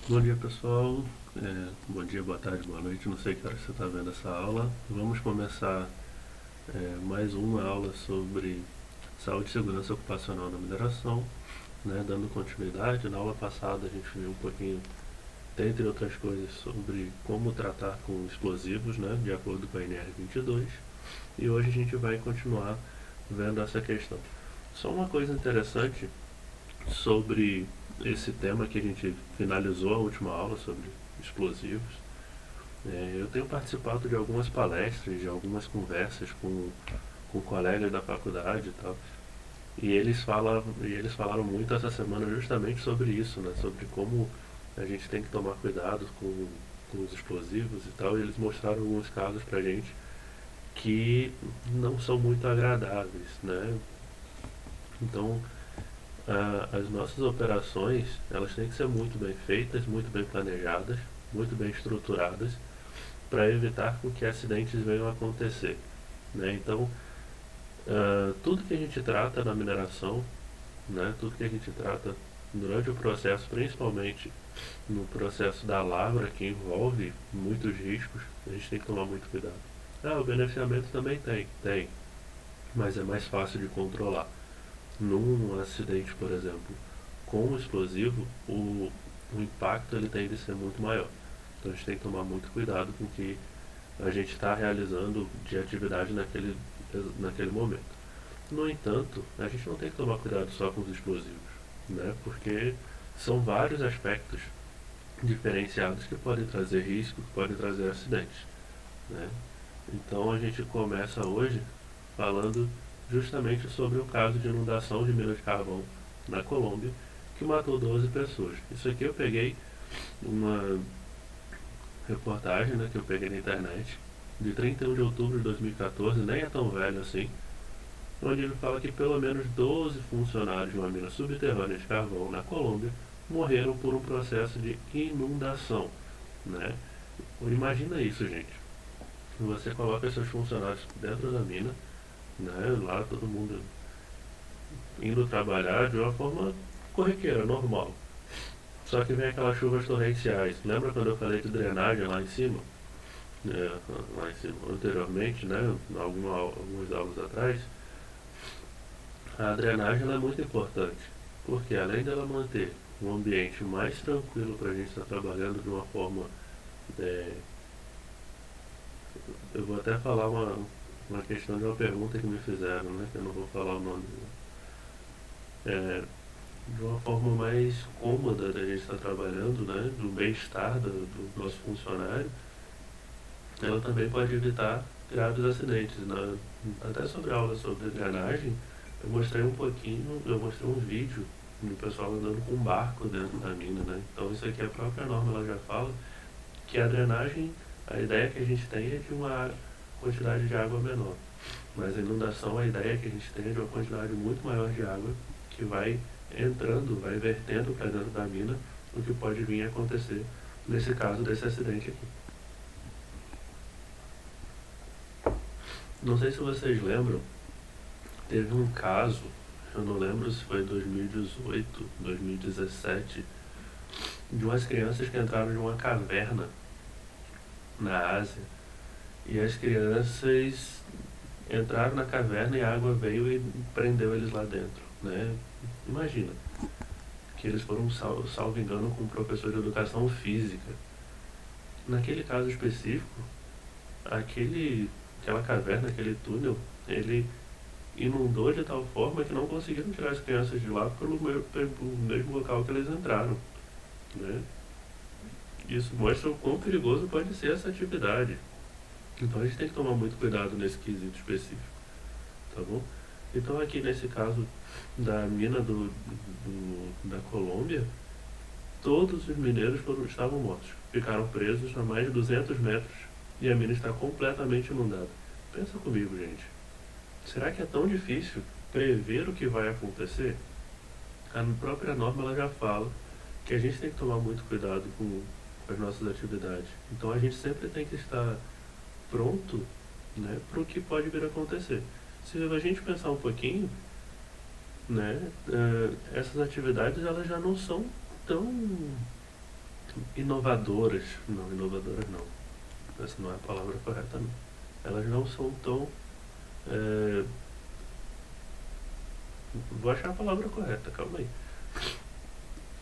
Bom dia, pessoal. Bom dia, boa tarde, boa noite. Não sei que hora você está vendo essa aula. Vamos começar mais uma aula sobre saúde e segurança ocupacional na mineração, né? Dando continuidade. Na aula passada a gente viu um pouquinho, dentre outras coisas, sobre como tratar com explosivos, né? De acordo com a NR22. E hoje a gente vai continuar vendo essa questão. Só uma coisa interessante sobre esse tema que a gente finalizou a última aula sobre explosivos. Eu tenho participado de algumas palestras, de algumas conversas com colegas da faculdade e tal, e eles falaram muito essa semana justamente sobre isso, né? Sobre como a gente tem que tomar cuidado com os explosivos e tal, e eles mostraram alguns casos pra gente que não são muito agradáveis, né? Então, as nossas operações, elas têm que ser muito bem feitas, muito bem planejadas, muito bem estruturadas, para evitar com que acidentes venham a acontecer, né? Então, tudo que a gente trata na mineração, né, tudo que a gente trata durante o processo, principalmente no processo da lavra, que envolve muitos riscos, a gente tem que tomar muito cuidado. O beneficiamento também tem, mas é mais fácil de controlar. Num acidente, por exemplo, com o explosivo, o impacto ele tende a ser muito maior. Então a gente tem que tomar muito cuidado com o que a gente está realizando de atividade naquele momento. No entanto, a gente não tem que tomar cuidado só com os explosivos, né? Porque são vários aspectos diferenciados que podem trazer risco, que podem trazer acidentes, né? Então a gente começa hoje falando justamente sobre o caso de inundação de mina de carvão na Colômbia, que matou 12 pessoas. Isso aqui eu peguei uma reportagem, né, que eu peguei na internet, de 31 de outubro de 2014, nem é tão velho assim, onde ele fala que pelo menos 12 funcionários de uma mina subterrânea de carvão na Colômbia morreram por um processo de inundação, né? Imagina isso, gente. Você coloca seus funcionários dentro da mina, né? Lá todo mundo indo trabalhar de uma forma corriqueira, normal. Só que vem aquelas chuvas torrenciais. Lembra quando eu falei de drenagem lá em cima? Lá em cima, anteriormente, né? Algumas aulas atrás. A drenagem ela é muito importante, porque além dela manter um ambiente mais tranquilo para a gente estar trabalhando de uma forma. é, eu vou até falar uma questão de uma pergunta que me fizeram, né? Que eu não vou falar o nome. É, de uma forma mais cômoda da gente estar trabalhando, né? Do bem-estar do nosso funcionário, ela também pode evitar graves acidentes. Né? Até sobre a aula sobre drenagem, eu mostrei um vídeo do pessoal andando com um barco dentro da mina, né? Então isso aqui a própria norma ela já fala que a drenagem, a ideia que a gente tem é de uma quantidade de água menor. Mas a inundação, a ideia que a gente tem é de uma quantidade muito maior de água que vai entrando, vai vertendo para dentro da mina, o que pode vir a acontecer nesse caso desse acidente aqui. Não sei se vocês lembram, teve um caso, eu não lembro se foi 2018, 2017, de umas crianças que entraram em uma caverna na Ásia. E as crianças entraram na caverna e a água veio e prendeu eles lá dentro, né? Imagina, que eles foram, salvo engano, com um professor de educação física. Naquele caso específico, aquela caverna, aquele túnel, ele inundou de tal forma que não conseguiram tirar as crianças de lá pelo mesmo local que eles entraram, né? Isso mostra o quão perigoso pode ser essa atividade. Então a gente tem que tomar muito cuidado nesse quesito específico, tá bom? Então aqui nesse caso da mina da Colômbia, todos os mineiros estavam mortos. Ficaram presos a mais de 200 metros e a mina está completamente inundada. Pensa comigo, gente. Será que é tão difícil prever o que vai acontecer? A própria norma ela já fala que a gente tem que tomar muito cuidado com as nossas atividades. Então a gente sempre tem que estar pronto, né, para o que pode vir a acontecer. Se a gente pensar um pouquinho, né, essas atividades elas já não são tão inovadoras. Não, inovadoras não. Essa não é a palavra correta, não. Elas não são tão. é, Vou achar a palavra correta, calma aí.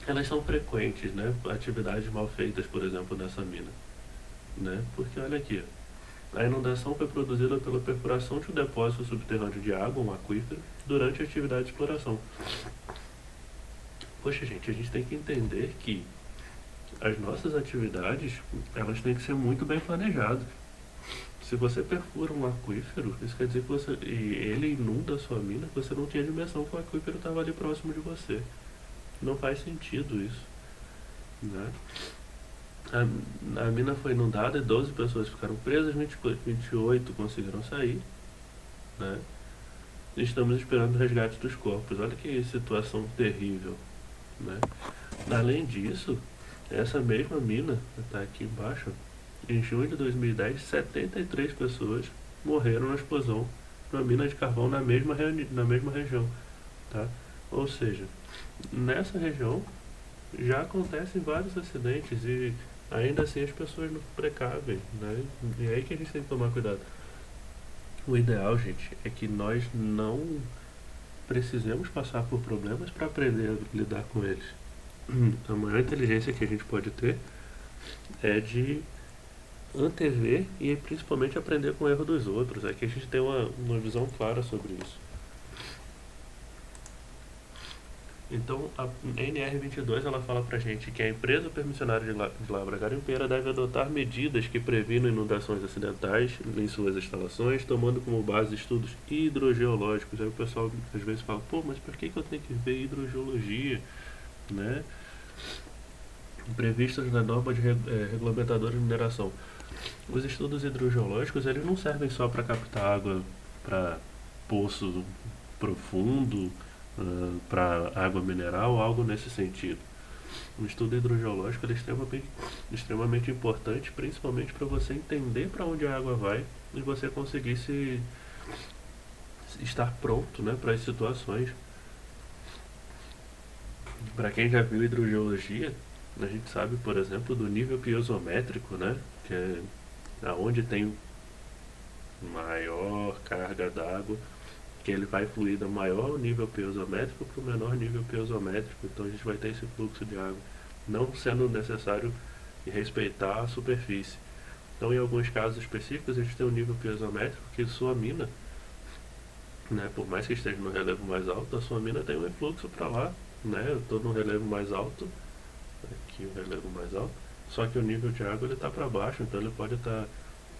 Elas são frequentes, né? Atividades mal feitas, por exemplo, nessa mina, né? Porque olha aqui, a inundação foi produzida pela perfuração de um depósito subterrâneo de água, um aquífero, durante a atividade de exploração. Poxa, gente, a gente tem que entender que as nossas atividades, elas têm que ser muito bem planejadas. Se você perfura um aquífero, isso quer dizer que e ele inunda a sua mina, você não tinha dimensão que o aquífero estava ali próximo de você. Não faz sentido isso, né? A mina foi inundada e 12 pessoas ficaram presas, 28 conseguiram sair, né? Estamos esperando o resgate dos corpos. Olha que situação terrível, né? Além disso, essa mesma mina, está aqui embaixo, em junho de 2010, 73 pessoas morreram na explosão numa mina de carvão na mesma região, tá? Ou seja, nessa região já acontecem vários acidentes e ainda assim as pessoas não precavem, né? E é aí que a gente tem que tomar cuidado. O ideal, gente, é que nós não precisemos passar por problemas para aprender a lidar com eles. A maior inteligência que a gente pode ter é de antever e principalmente aprender com o erro dos outros. É que a gente tem uma visão clara sobre isso. Então, a NR22 ela fala pra gente que a empresa permissionária de lavra garimpeira deve adotar medidas que previnam inundações acidentais em suas instalações, tomando como base estudos hidrogeológicos. Aí o pessoal às vezes fala, pô, mas por que eu tenho que ver hidrogeologia, né? Previstas na norma regulamentadora de mineração. Os estudos hidrogeológicos eles não servem só para captar água para poço profundo, para água mineral, algo nesse sentido. O estudo hidrogeológico é extremamente importante, principalmente para você entender para onde a água vai e você conseguir estar pronto, né, para as situações. Para quem já viu hidrogeologia, a gente sabe, por exemplo, do nível piezométrico, né, que é aonde tem maior carga d'água, que ele vai fluir do maior nível piezométrico para o menor nível piezométrico. Então a gente vai ter esse fluxo de água, não sendo necessário respeitar a superfície. Então, em alguns casos específicos, a gente tem um nível piezométrico que sua mina, né, por mais que esteja no relevo mais alto, a sua mina tem um refluxo para lá, né? Eu estou no relevo mais alto, aqui o relevo mais alto, só que o nível de água ele está para baixo, então ele pode estar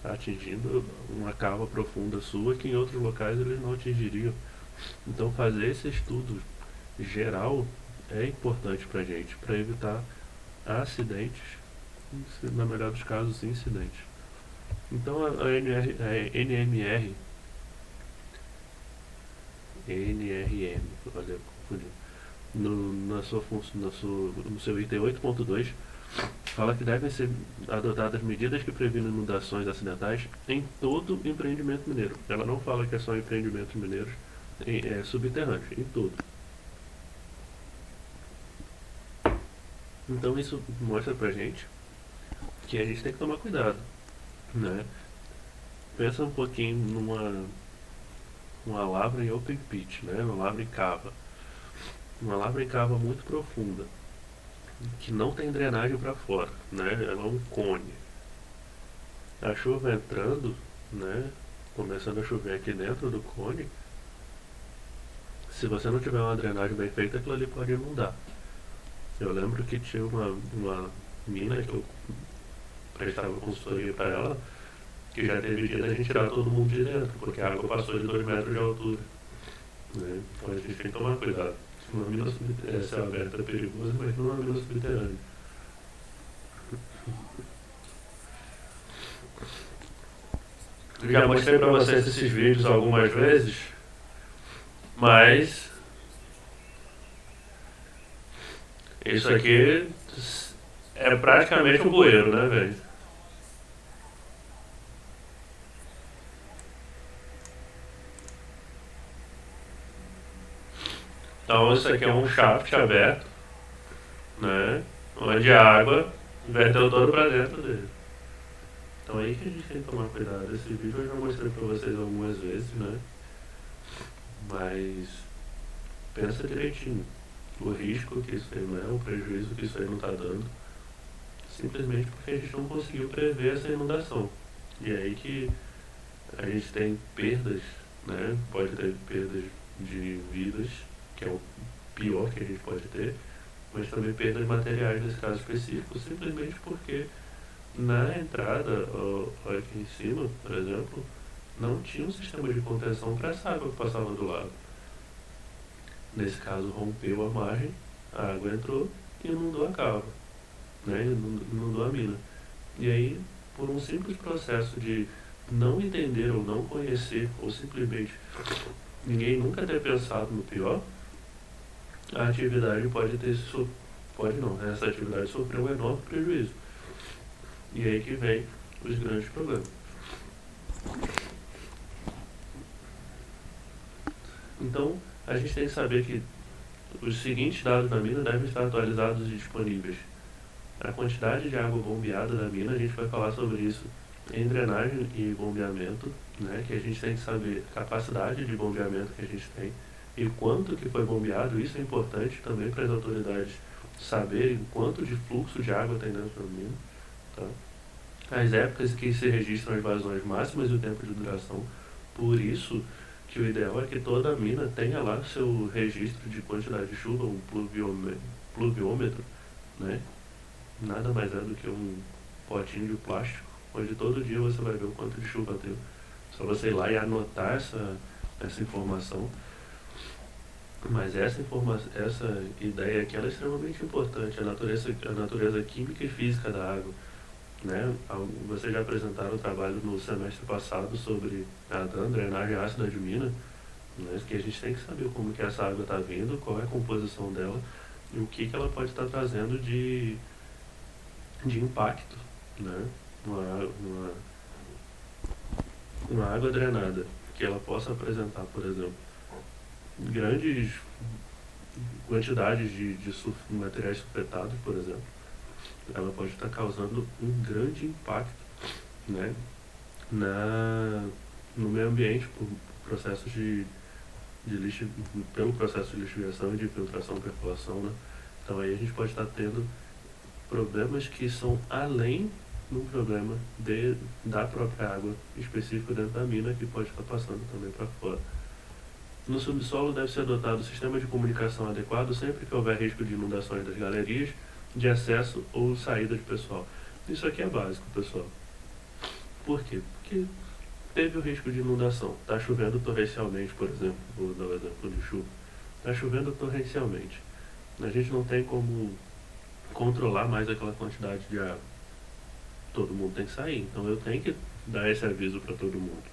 atingindo uma cava profunda sua que em outros locais eles não atingiriam. Então fazer esse estudo geral é importante para a gente, para evitar acidentes, na melhor dos casos, incidentes. Então a NMR, NRM, olha, confundi, no seu item 8.2, fala que devem ser adotadas medidas que previnem inundações acidentais em todo empreendimento mineiro. Ela não fala que é só empreendimentos mineiros subterrâneos, em todo. Então isso mostra pra gente que a gente tem que tomar cuidado, né? Pensa um pouquinho uma lavra em open pit, né? Uma lavra em cava. Uma lavra em cava muito profunda, que não tem drenagem para fora, né? Ela é um cone. A chuva entrando, né? Começando a chover aqui dentro do cone, se você não tiver uma drenagem bem feita, aquilo ali pode inundar. Eu lembro que tinha uma mina que eu prestava consultoria para ela, que já teve dia da gente tirar todo mundo de dentro, porque a água passou de 2 metros de altura, né? Então a gente tem que tomar cuidado. Uma mina céu aberto é perigoso, mas não é uma mina subterrânea. Já mostrei para vocês esses vídeos algumas vezes, mas isso aqui é praticamente um bueiro, né, velho? Então isso aqui é um shaft aberto, né? Onde a água verteu todo pra dentro dele. Então é aí que a gente tem que tomar cuidado. Esse vídeo eu já mostrei pra vocês algumas vezes, né? Mas pensa direitinho. O risco que isso aí não é, o prejuízo que isso aí não tá dando. Simplesmente porque a gente não conseguiu prever essa inundação. E é aí que a gente tem perdas, né? Pode ter perdas de vidas, que é o pior que a gente pode ter, mas também perdas materiais nesse caso específico, simplesmente porque na entrada, aqui em cima, por exemplo, não tinha um sistema de contenção para essa água que passava do lado. Nesse caso, rompeu a margem, a água entrou e inundou a cava, né? Inundou a mina. E aí, por um simples processo de não entender ou não conhecer, ou simplesmente ninguém nunca ter pensado no pior, a atividade pode ter pode não, essa atividade sofreu um enorme prejuízo. E aí que vem os grandes problemas. Então, a gente tem que saber que os seguintes dados da mina devem estar atualizados e disponíveis. A quantidade de água bombeada da mina, a gente vai falar sobre isso em drenagem e bombeamento, né? Que a gente tem que saber a capacidade de bombeamento que a gente tem e quanto que foi bombeado. Isso é importante também para as autoridades saberem quanto de fluxo de água tem dentro da mina, tá? As épocas em que se registram as vazões máximas e o tempo de duração. Por isso que o ideal é que toda a mina tenha lá seu registro de quantidade de chuva, um pluviômetro, né? Nada mais é do que um potinho de plástico, onde todo dia você vai ver o quanto de chuva deu. Só você ir lá e anotar essa informação. Mas essa ideia aqui ela é extremamente importante, a natureza química e física da água, né? Vocês já apresentaram o trabalho no semestre passado sobre a drenagem ácida de mina, né? Que a gente tem que saber como que essa água está vindo, qual é a composição dela e o que ela pode estar trazendo de impacto, né? Uma água drenada, que ela possa apresentar, por exemplo, grandes quantidades de materiais sulfetados, por exemplo, ela pode estar causando um grande impacto, né, no meio ambiente por processos pelo processo de lixiviação e de filtração e percolação, né? Então aí a gente pode estar tendo problemas que são além do problema da própria água específica dentro da mina, que pode estar passando também para fora. No subsolo deve ser adotado sistema de comunicação adequado sempre que houver risco de inundações das galerias, de acesso ou saída de pessoal. Isso aqui é básico, pessoal. Por quê? Porque teve o risco de inundação. Está chovendo torrencialmente, por exemplo. Vou dar o exemplo de chuva. Está chovendo torrencialmente. A gente não tem como controlar mais aquela quantidade de água. Todo mundo tem que sair. Então eu tenho que dar esse aviso para todo mundo.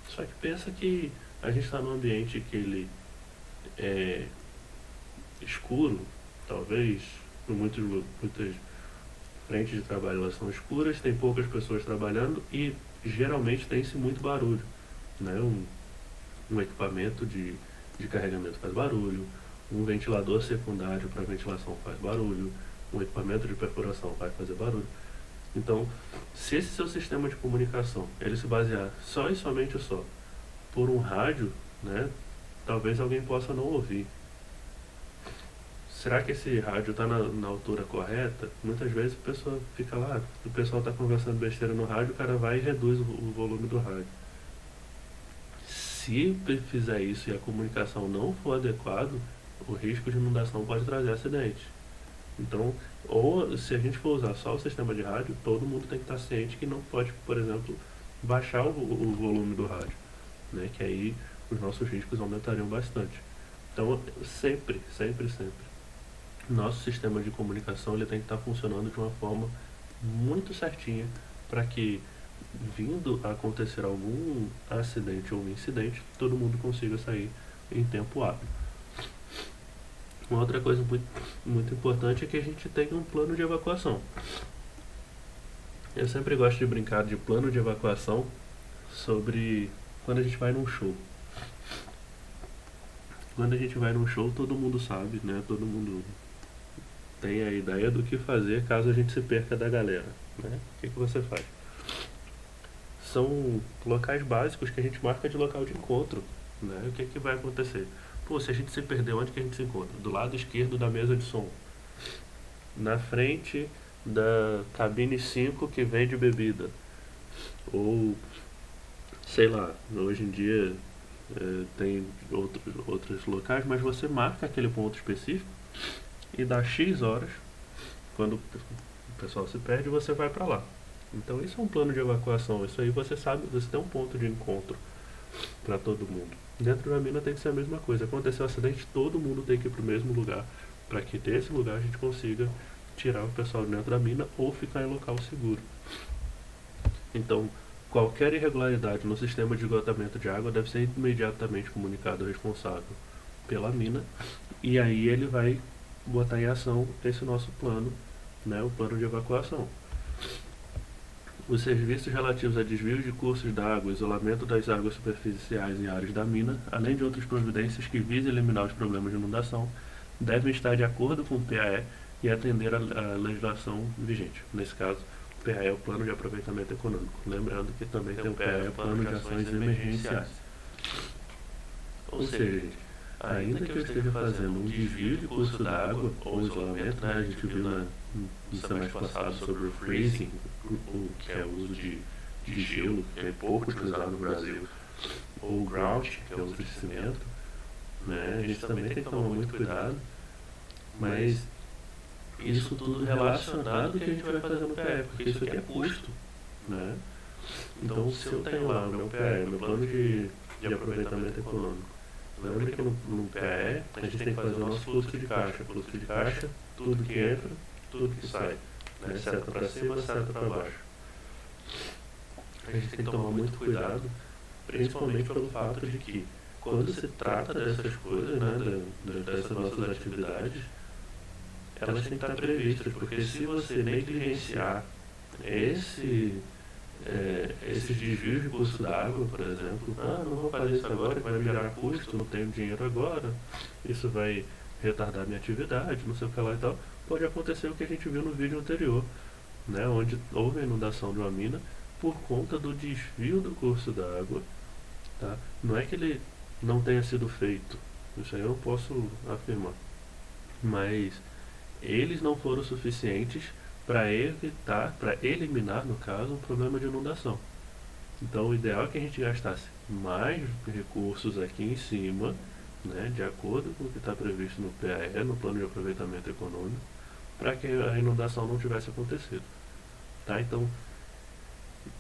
Só que pensa que a gente está num ambiente que ele é escuro, talvez, muitas frentes de trabalho elas são escuras, tem poucas pessoas trabalhando e geralmente tem-se muito barulho, né? Um equipamento de carregamento faz barulho, um ventilador secundário para ventilação faz barulho, um equipamento de perfuração vai fazer barulho. Então, se esse seu sistema de comunicação ele se basear só e somente por um rádio, né, talvez alguém possa não ouvir. Será que esse rádio está na altura correta? Muitas vezes a pessoa fica lá, o pessoal está conversando besteira no rádio, o cara vai e reduz o volume do rádio. Se fizer isso e a comunicação não for adequada, o risco de inundação pode trazer acidente. Então, ou se a gente for usar só o sistema de rádio, todo mundo tem que estar ciente que não pode, por exemplo, baixar o volume do rádio, né? Que aí os nossos riscos aumentariam bastante. Então, sempre, sempre, sempre, nosso sistema de comunicação ele tem que estar funcionando de uma forma muito certinha para que, vindo a acontecer algum acidente ou incidente, todo mundo consiga sair em tempo hábil. Uma outra coisa muito, muito importante é que a gente tenha um plano de evacuação. Eu sempre gosto de brincar de plano de evacuação sobre quando a gente vai num show. Quando a gente vai num show, todo mundo sabe, né? Todo mundo tem a ideia do que fazer caso a gente se perca da galera, né? O que você faz? São locais básicos que a gente marca de local de encontro, né? O que vai acontecer? Pô, se a gente se perder, onde que a gente se encontra? Do lado esquerdo da mesa de som, na frente da cabine 5 que vende bebida, ou sei lá, hoje em dia tem outros locais, mas você marca aquele ponto específico e dá X horas, quando o pessoal se perde, você vai para lá. Então isso é um plano de evacuação, isso aí você sabe, você tem um ponto de encontro para todo mundo. Dentro da mina tem que ser a mesma coisa. Aconteceu um acidente, todo mundo tem que ir para o mesmo lugar, para que desse lugar a gente consiga tirar o pessoal de dentro da mina ou ficar em local seguro. Então, qualquer irregularidade no sistema de esgotamento de água deve ser imediatamente comunicado ao responsável pela mina, e aí ele vai botar em ação esse nosso plano, né, o plano de evacuação. Os serviços relativos a desvios de cursos d'água, isolamento das águas superficiais em áreas da mina, além de outras providências que visem eliminar os problemas de inundação, devem estar de acordo com o PAE e atender à legislação vigente. Nesse caso, o PAE é o Plano de Aproveitamento Econômico. Lembrando que também tem o PAE, o Plano de Ações Emergenciais. Ou seja, ainda que eu esteja fazendo um desvio de curso d'água ou isolamento, né, a gente viu no semestre passado sobre o freezing, que é o uso de gelo, que é pouco utilizado no Brasil, ou o grout, que é o uso de cimento, né, a gente também tem que tomar muito cuidado, mas isso tudo relacionado ao que a gente vai fazer no PE, porque isso aqui é custo, né? Então, se eu tenho lá o meu PE, meu plano de aproveitamento econômico, lembra que no PE a gente tem que fazer o nosso fluxo de caixa. Fluxo de caixa, tudo que entra, tudo que sai, né? Seta para cima, seta para baixo. A gente tem que tomar muito cuidado, principalmente pelo fato de que, quando se trata dessas coisas, né, dessas nossas atividades, elas têm que estar previstas, porque se você negligenciar esses desvios de curso d'água, por exemplo, não vou fazer isso agora, que vai me gerar custo, não tenho dinheiro agora, isso vai retardar minha atividade, não sei o que lá e tal, pode acontecer o que a gente viu no vídeo anterior, né, onde houve a inundação de uma mina por conta do desvio do curso d'água, tá? Não é que ele não tenha sido feito, isso aí eu não posso afirmar, mas eles não foram suficientes para evitar, para eliminar, no caso, um problema de inundação. Então, o ideal é que a gente gastasse mais recursos aqui em cima, né, de acordo com o que está previsto no PAE, no Plano de Aproveitamento Econômico, para que a inundação não tivesse acontecido. Tá? Então,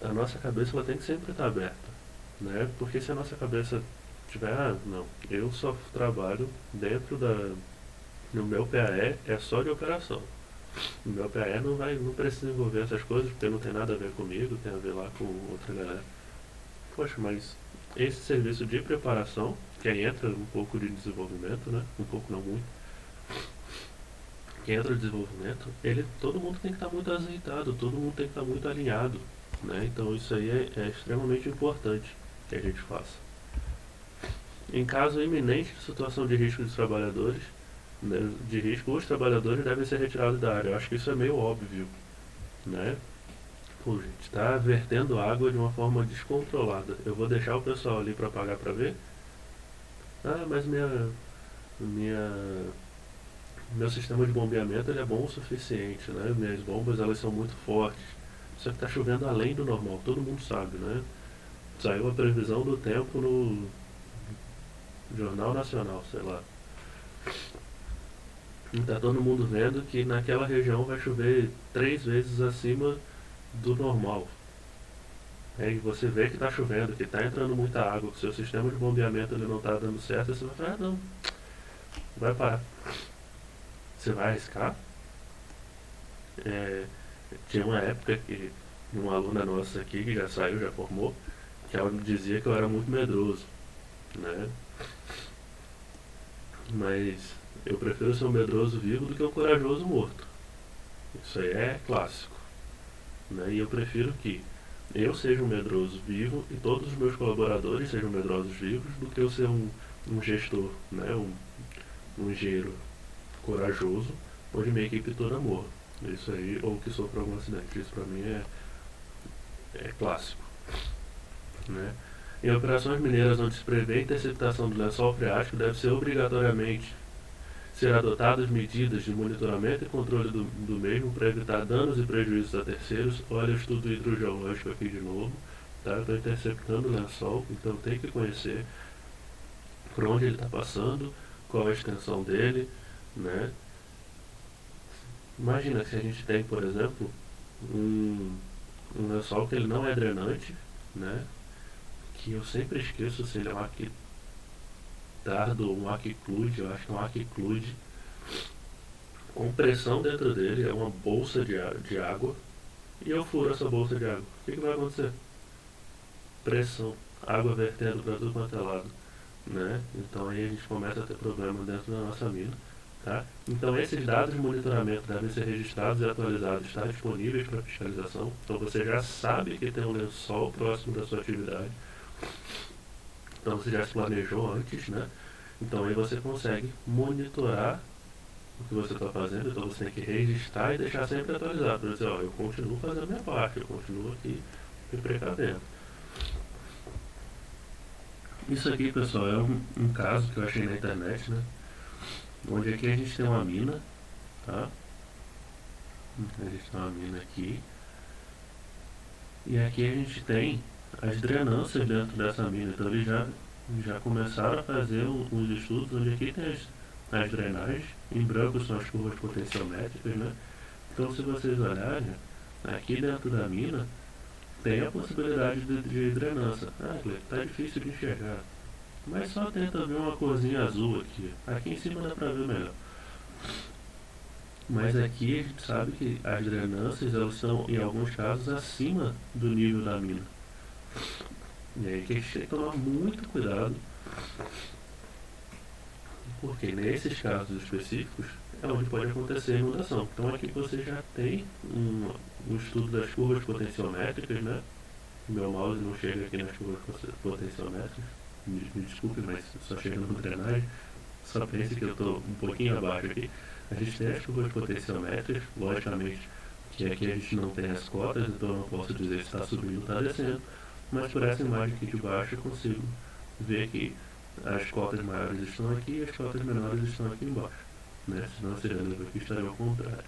a nossa cabeça ela tem que sempre estar aberta, né? Porque se a nossa cabeça tiver, não, eu só trabalho dentro no meu PAE é só de operação. O meu PAE não precisa envolver essas coisas, porque não tem nada a ver comigo, tem a ver lá com outra galera. Poxa, mas esse serviço de preparação, que aí entra um pouco de desenvolvimento, né? Um pouco não muito. Que entra o desenvolvimento, todo mundo tem que estar muito azeitado, todo mundo tem que estar muito alinhado, né? Então isso aí é extremamente importante que a gente faça. Em caso iminente de situação de risco dos trabalhadores, né, de risco, os trabalhadores devem ser retirados da área. Eu acho que isso é meio óbvio, né? Pô, gente, está vertendo água de uma forma descontrolada. Eu vou deixar o pessoal ali para pagar para ver? Mas minha meu sistema de bombeamento ele é bom o suficiente, né? Minhas bombas elas são muito fortes. Só que está chovendo além do normal, todo mundo sabe, né? Saiu a previsão do tempo no Jornal Nacional, sei lá. E tá todo mundo vendo que naquela região vai chover 3 vezes acima do normal. Aí você vê que está chovendo, que está entrando muita água, que o seu sistema de bombeamento ele não está dando certo, você vai falar, não, vai parar. Você vai arriscar? Tinha uma época que uma aluna nossa aqui, que já saiu, já formou, que ela dizia que eu era muito medroso, né? Mas eu prefiro ser um medroso vivo do que um corajoso morto. Isso aí é clássico, né? E eu prefiro que eu seja um medroso vivo e todos os meus colaboradores sejam medrosos vivos do que eu ser um gestor, né? Um engenheiro corajoso, onde minha equipe toda morra. Isso aí, ou que sofra algum acidente. Isso pra mim é clássico, né? Em operações mineiras onde se prevê a interceptação do lençol freático, deve ser obrigatoriamente ser adotadas medidas de monitoramento e controle do mesmo para evitar danos e prejuízos a terceiros. Olha o estudo hidrogeológico aqui de novo, tá? Estou interceptando o lençol, então tem que conhecer por onde ele está passando, qual a extensão dele, né? Imagina que se a gente tem, por exemplo, um lençol que ele não é drenante, né? Que eu sempre esqueço se ele é um arquitardo ou um arquiclude, eu acho que é um arquiclude, com pressão dentro dele, é uma bolsa de água, e eu furo essa bolsa de água. O que vai acontecer? Pressão, água vertendo para tudo quanto é lado, né? Então aí a gente começa a ter problema dentro da nossa mina, tá? Então esses dados de monitoramento devem ser registrados e atualizados, estar disponíveis para fiscalização. Então você já sabe que tem um lençol próximo da sua atividade, então você já se planejou antes, né? Então aí você consegue monitorar o que você está fazendo, então você tem que registrar e deixar sempre atualizado, para dizer, ó, eu continuo fazendo a minha parte, eu continuo aqui me precavendo. Isso aqui, pessoal, é um caso que eu achei na internet, né? Onde aqui a gente tem uma mina, tá? A gente tem uma mina aqui. E aqui a gente tem as drenâncias dentro dessa mina. Então eles já começaram a fazer uns estudos onde aqui tem as drenagens. Em branco são as curvas potenciométricas, né? Então se vocês olharem, aqui dentro da mina tem a possibilidade de drenância. Ah, Cleiton, tá difícil de enxergar. Mas só tenta ver uma corzinha azul aqui. Aqui em cima dá pra ver melhor. Mas aqui a gente sabe que as drenâncias elas estão, em alguns casos, acima do nível da mina. E aí que a gente tem que tomar muito cuidado, porque nesses casos específicos é onde pode acontecer a inundação. Então aqui você já tem um estudo das curvas potenciométricas, né? Meu mouse não chega aqui nas curvas potenciométricas, me desculpe, mas só chega no drenagem. Só pense que eu estou um pouquinho abaixo aqui. A gente tem as curvas potenciométricas, logicamente que aqui a gente não tem as cotas, então eu não posso dizer se está subindo ou está descendo, mas por essa imagem aqui de baixo eu consigo ver que as cotas maiores estão aqui e as cotas menores estão aqui embaixo, né? Senão seria aqui estaria ao contrário,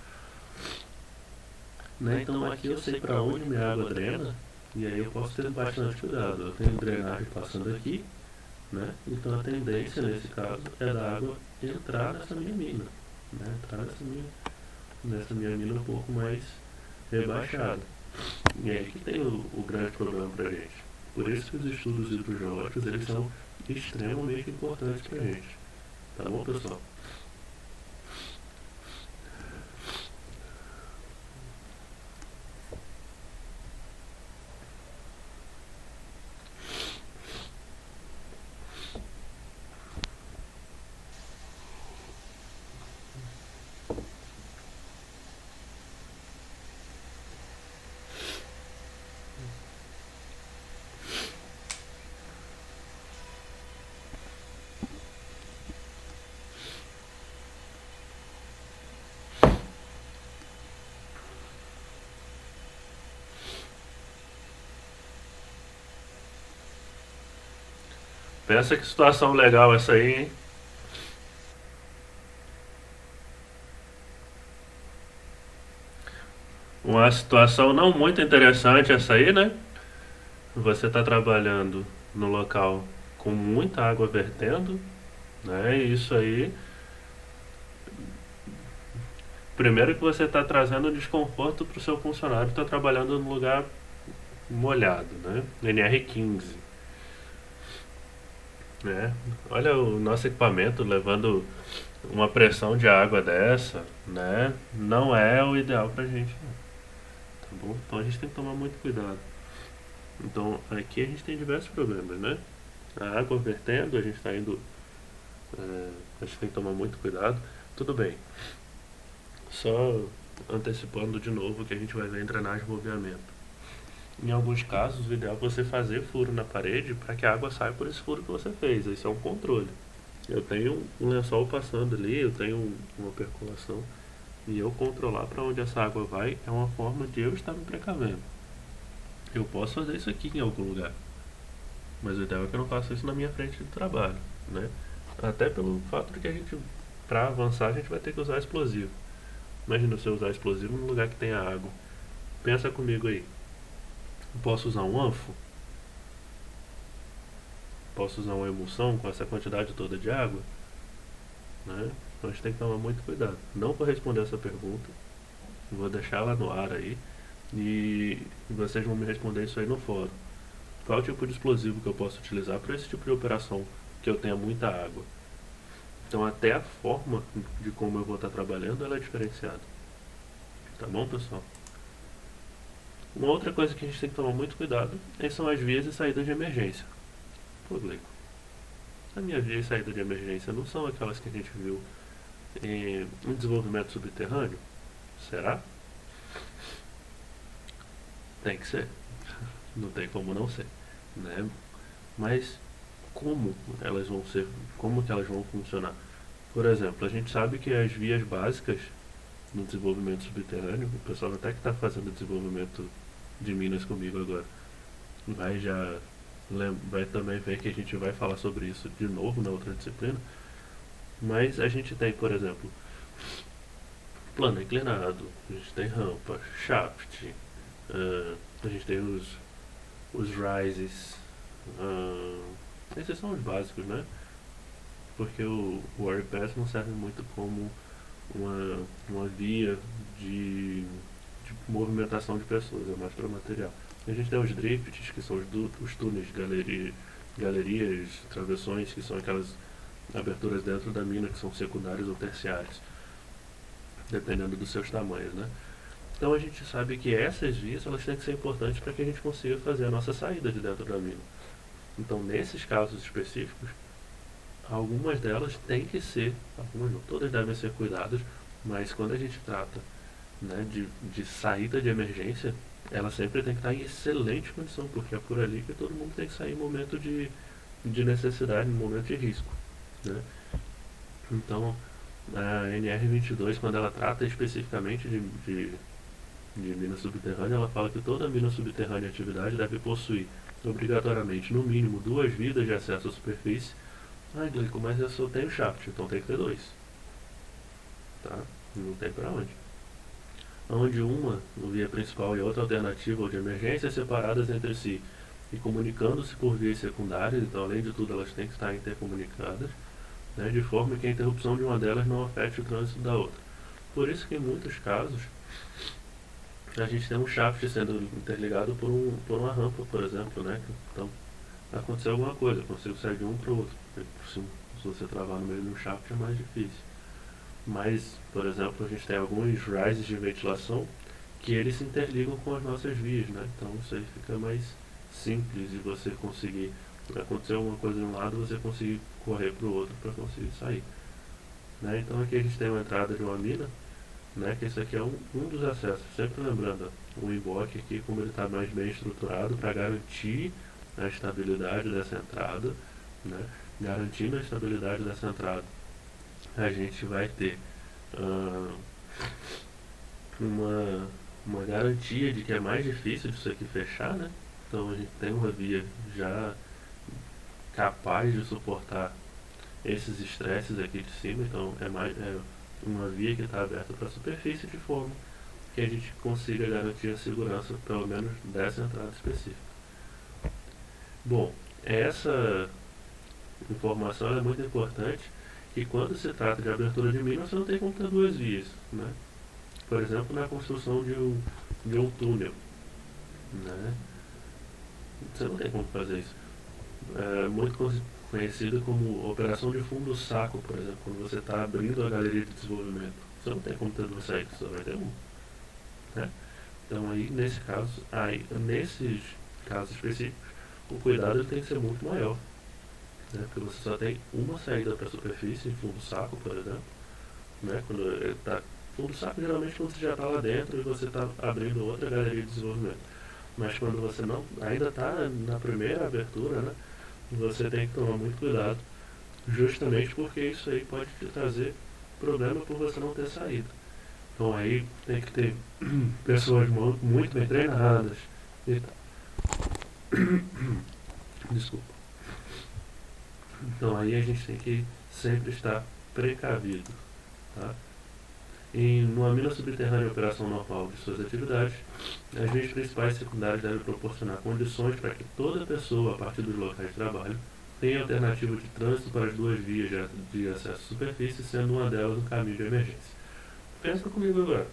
né? Então aqui eu sei para onde minha água drena e aí eu posso ter bastante cuidado. Eu tenho drenagem passando aqui, né? Então a tendência nesse caso é da água entrar nessa minha mina, né? Entrar nessa minha mina um pouco mais rebaixada. E aí que tem o grande problema pra gente. Por isso que os estudos hidrogeológicos eles são extremamente importantes pra gente. Tá bom, pessoal? Pensa que situação legal essa aí, hein? Uma situação não muito interessante essa aí, né? Você está trabalhando no local com muita água vertendo, né? E isso aí, primeiro que você está trazendo desconforto para o seu funcionário que está trabalhando no lugar molhado, né? NR15, né? Olha o nosso equipamento levando uma pressão de água dessa, né? Não é o ideal pra gente, né? Tá bom? Então a gente tem que tomar muito cuidado. Então aqui a gente tem diversos problemas, né? A água vertendo, a gente está indo. A gente tem que tomar muito cuidado. Tudo bem. Só antecipando de novo que a gente vai ver em drenagem e moviamento. Em alguns casos, o ideal é você fazer furo na parede para que a água saia por esse furo que você fez. Isso é um controle. Eu tenho um lençol passando ali, eu tenho uma percolação E eu controlar para onde essa água vai é uma forma de eu estar me precavendo. Eu posso fazer isso aqui em algum lugar, mas o ideal é que eu não faça isso na minha frente de trabalho, né? Até pelo fato de que a gente, para avançar, a gente vai ter que usar explosivo. Imagina você usar explosivo num lugar que tenha água. Pensa comigo aí. Eu posso usar um anfo? Posso usar uma emulsão com essa quantidade toda de água? Né? Então a gente tem que tomar muito cuidado. Não vou responder essa pergunta, vou deixar ela no ar aí e vocês vão me responder isso aí no fórum. Qual é o tipo de explosivo que eu posso utilizar para esse tipo de operação que eu tenha muita água? Então até a forma de como eu vou estar trabalhando ela é diferenciada. Tá bom, pessoal? Uma outra coisa que a gente tem que tomar muito cuidado são as vias e saídas de emergência. Pô, Gleico, a minha via e saída de emergência não são aquelas que a gente viu em desenvolvimento subterrâneo? Será? Tem que ser. Não tem como não ser, né? Mas como elas vão ser, como que elas vão funcionar? Por exemplo, a gente sabe que as vias básicas no desenvolvimento subterrâneo, o pessoal até que está fazendo desenvolvimento de minas comigo agora, vai já vai também ver que a gente vai falar sobre isso de novo na outra disciplina. Mas a gente tem, por exemplo, plano inclinado, a gente tem rampa, shaft, a gente tem os rises, esses são os básicos, né? Porque o WordPress não serve muito como uma via de movimentação de pessoas, é mais para material. A gente tem os drifts, que são os túneis, galerias, travessões, que são aquelas aberturas dentro da mina que são secundárias ou terciárias, dependendo dos seus tamanhos, né? Então a gente sabe que essas vias elas têm que ser importantes para que a gente consiga fazer a nossa saída de dentro da mina. Então nesses casos específicos, algumas delas têm que ser, algumas não, todas devem ser cuidadas, mas quando a gente trata, né, de saída de emergência, ela sempre tem que estar em excelente condição, porque é por ali que todo mundo tem que sair em momento de necessidade, em momento de risco, né? Então, a NR22, quando ela trata especificamente de mina subterrânea, ela fala que toda mina subterrânea em atividade deve possuir, obrigatoriamente, no mínimo, duas vidas de acesso à superfície. Ah, Glico, mas eu só tenho shaft, então tem que ter dois. Tá? Não tem pra onde. Onde uma, via principal, e outra alternativa ou de emergência, separadas entre si e comunicando-se por vias secundárias, então além de tudo elas têm que estar intercomunicadas, né, de forma que a interrupção de uma delas não afete o trânsito da outra. Por isso que em muitos casos a gente tem um shaft sendo interligado por uma rampa, por exemplo, né? Então aconteceu alguma coisa, eu consigo sair de um para o outro. Se você travar no meio de um shaft é mais difícil. Mas, por exemplo, a gente tem alguns rises de ventilação que eles se interligam com as nossas vias, né? Então isso aí fica mais simples de você conseguir. Acontecer alguma coisa de um lado, você conseguir correr para o outro para conseguir sair. Né? Então aqui a gente tem uma entrada de uma mina, né? Que esse aqui é um dos acessos. Sempre lembrando, o emboque aqui, como ele está mais bem estruturado para garantir a estabilidade dessa entrada, né? Garantindo a estabilidade dessa entrada, a gente vai ter uma garantia de que é mais difícil disso aqui fechar, né? Então a gente tem uma via já capaz de suportar esses estresses aqui de cima, então é uma via que está aberta para a superfície de forma que a gente consiga garantir a segurança, pelo menos dessa entrada específica. Bom, essa informação é muito importante e quando se trata de abertura de mina, você não tem como ter duas vias, né? Por exemplo, na construção de um túnel, né? Você não tem como fazer isso. É muito conhecida como operação de fundo saco, por exemplo, quando você está abrindo a galeria de desenvolvimento. Você não tem como ter duas saídas, só vai ter uma. Né? Então aí nesses casos específicos, o cuidado tem que ser muito maior. Né? Porque você só tem uma saída para a superfície, em fundo saco, por exemplo. Né? Quando ele tá, fundo saco geralmente quando você já está lá dentro e você está abrindo outra galeria de desenvolvimento. Mas quando você não ainda está na primeira abertura, né? Você tem que tomar muito cuidado, justamente porque isso aí pode te trazer problema por você não ter saído. Então aí tem que ter pessoas muito bem treinadas e tal. Desculpa. Então aí a gente tem que sempre estar precavido, tá? Em uma mina subterrânea em operação normal de suas atividades, as vias principais e secundárias devem proporcionar condições para que toda pessoa, a partir dos locais de trabalho, tenha alternativa de trânsito para as duas vias de acesso à superfície, sendo uma delas um caminho de emergência. Pensa comigo agora.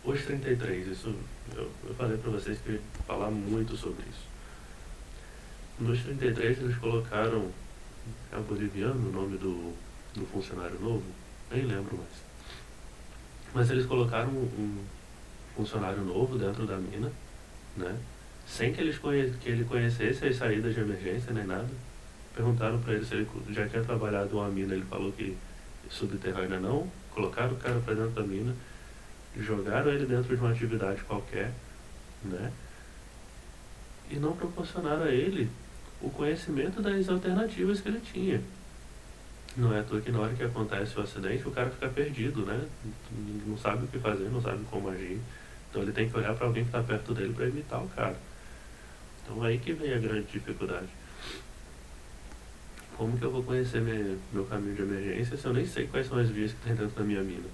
Os 33, isso eu falei para vocês que eu ia falar muito sobre isso. Nos 33 eles colocaram, é o boliviano o nome do funcionário novo? Nem lembro mais. Mas eles colocaram um funcionário novo dentro da mina, né? Sem que ele conhecesse as saídas de emergência nem nada. Perguntaram para ele se ele já tinha trabalhado em uma mina, ele falou que subterrânea não. Colocaram o cara para dentro da mina, jogaram ele dentro de uma atividade qualquer, né? E não proporcionaram a ele o conhecimento das alternativas que ele tinha. Não é à toa que na hora que acontece o acidente, o cara fica perdido, né? Não sabe o que fazer, não sabe como agir. Então ele tem que olhar para alguém que está perto dele para evitar o cara. Então aí que vem a grande dificuldade. Como que eu vou conhecer meu caminho de emergência se eu nem sei quais são as vias que tem dentro da minha mina?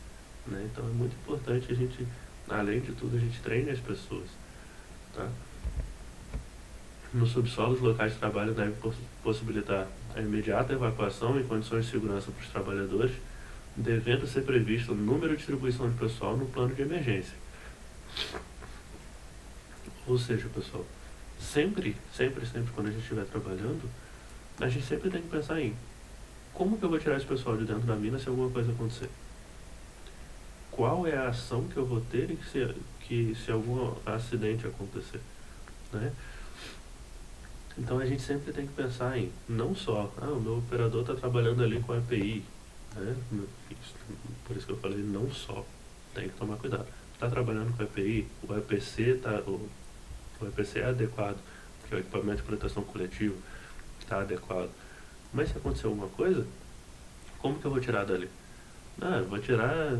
Né? Então é muito importante a gente, além de tudo, a gente treine as pessoas. Tá? No subsolo, os locais de trabalho devem possibilitar a imediata evacuação em condições de segurança para os trabalhadores, devendo ser previsto o número de distribuição de pessoal no plano de emergência. Ou seja, pessoal, sempre quando a gente estiver trabalhando, a gente sempre tem que pensar em como que eu vou tirar esse pessoal de dentro da mina se alguma coisa acontecer? Qual é a ação que eu vou ter se algum acidente acontecer? Né? Então a gente sempre tem que pensar em, não só, o meu operador está trabalhando ali com a EPI, né? Por isso que eu falei não só, tem que tomar cuidado. Está trabalhando com a EPI, o EPC é adequado, que é o equipamento de proteção coletiva, está adequado. Mas se acontecer alguma coisa, como que eu vou tirar dali? Eu vou tirar,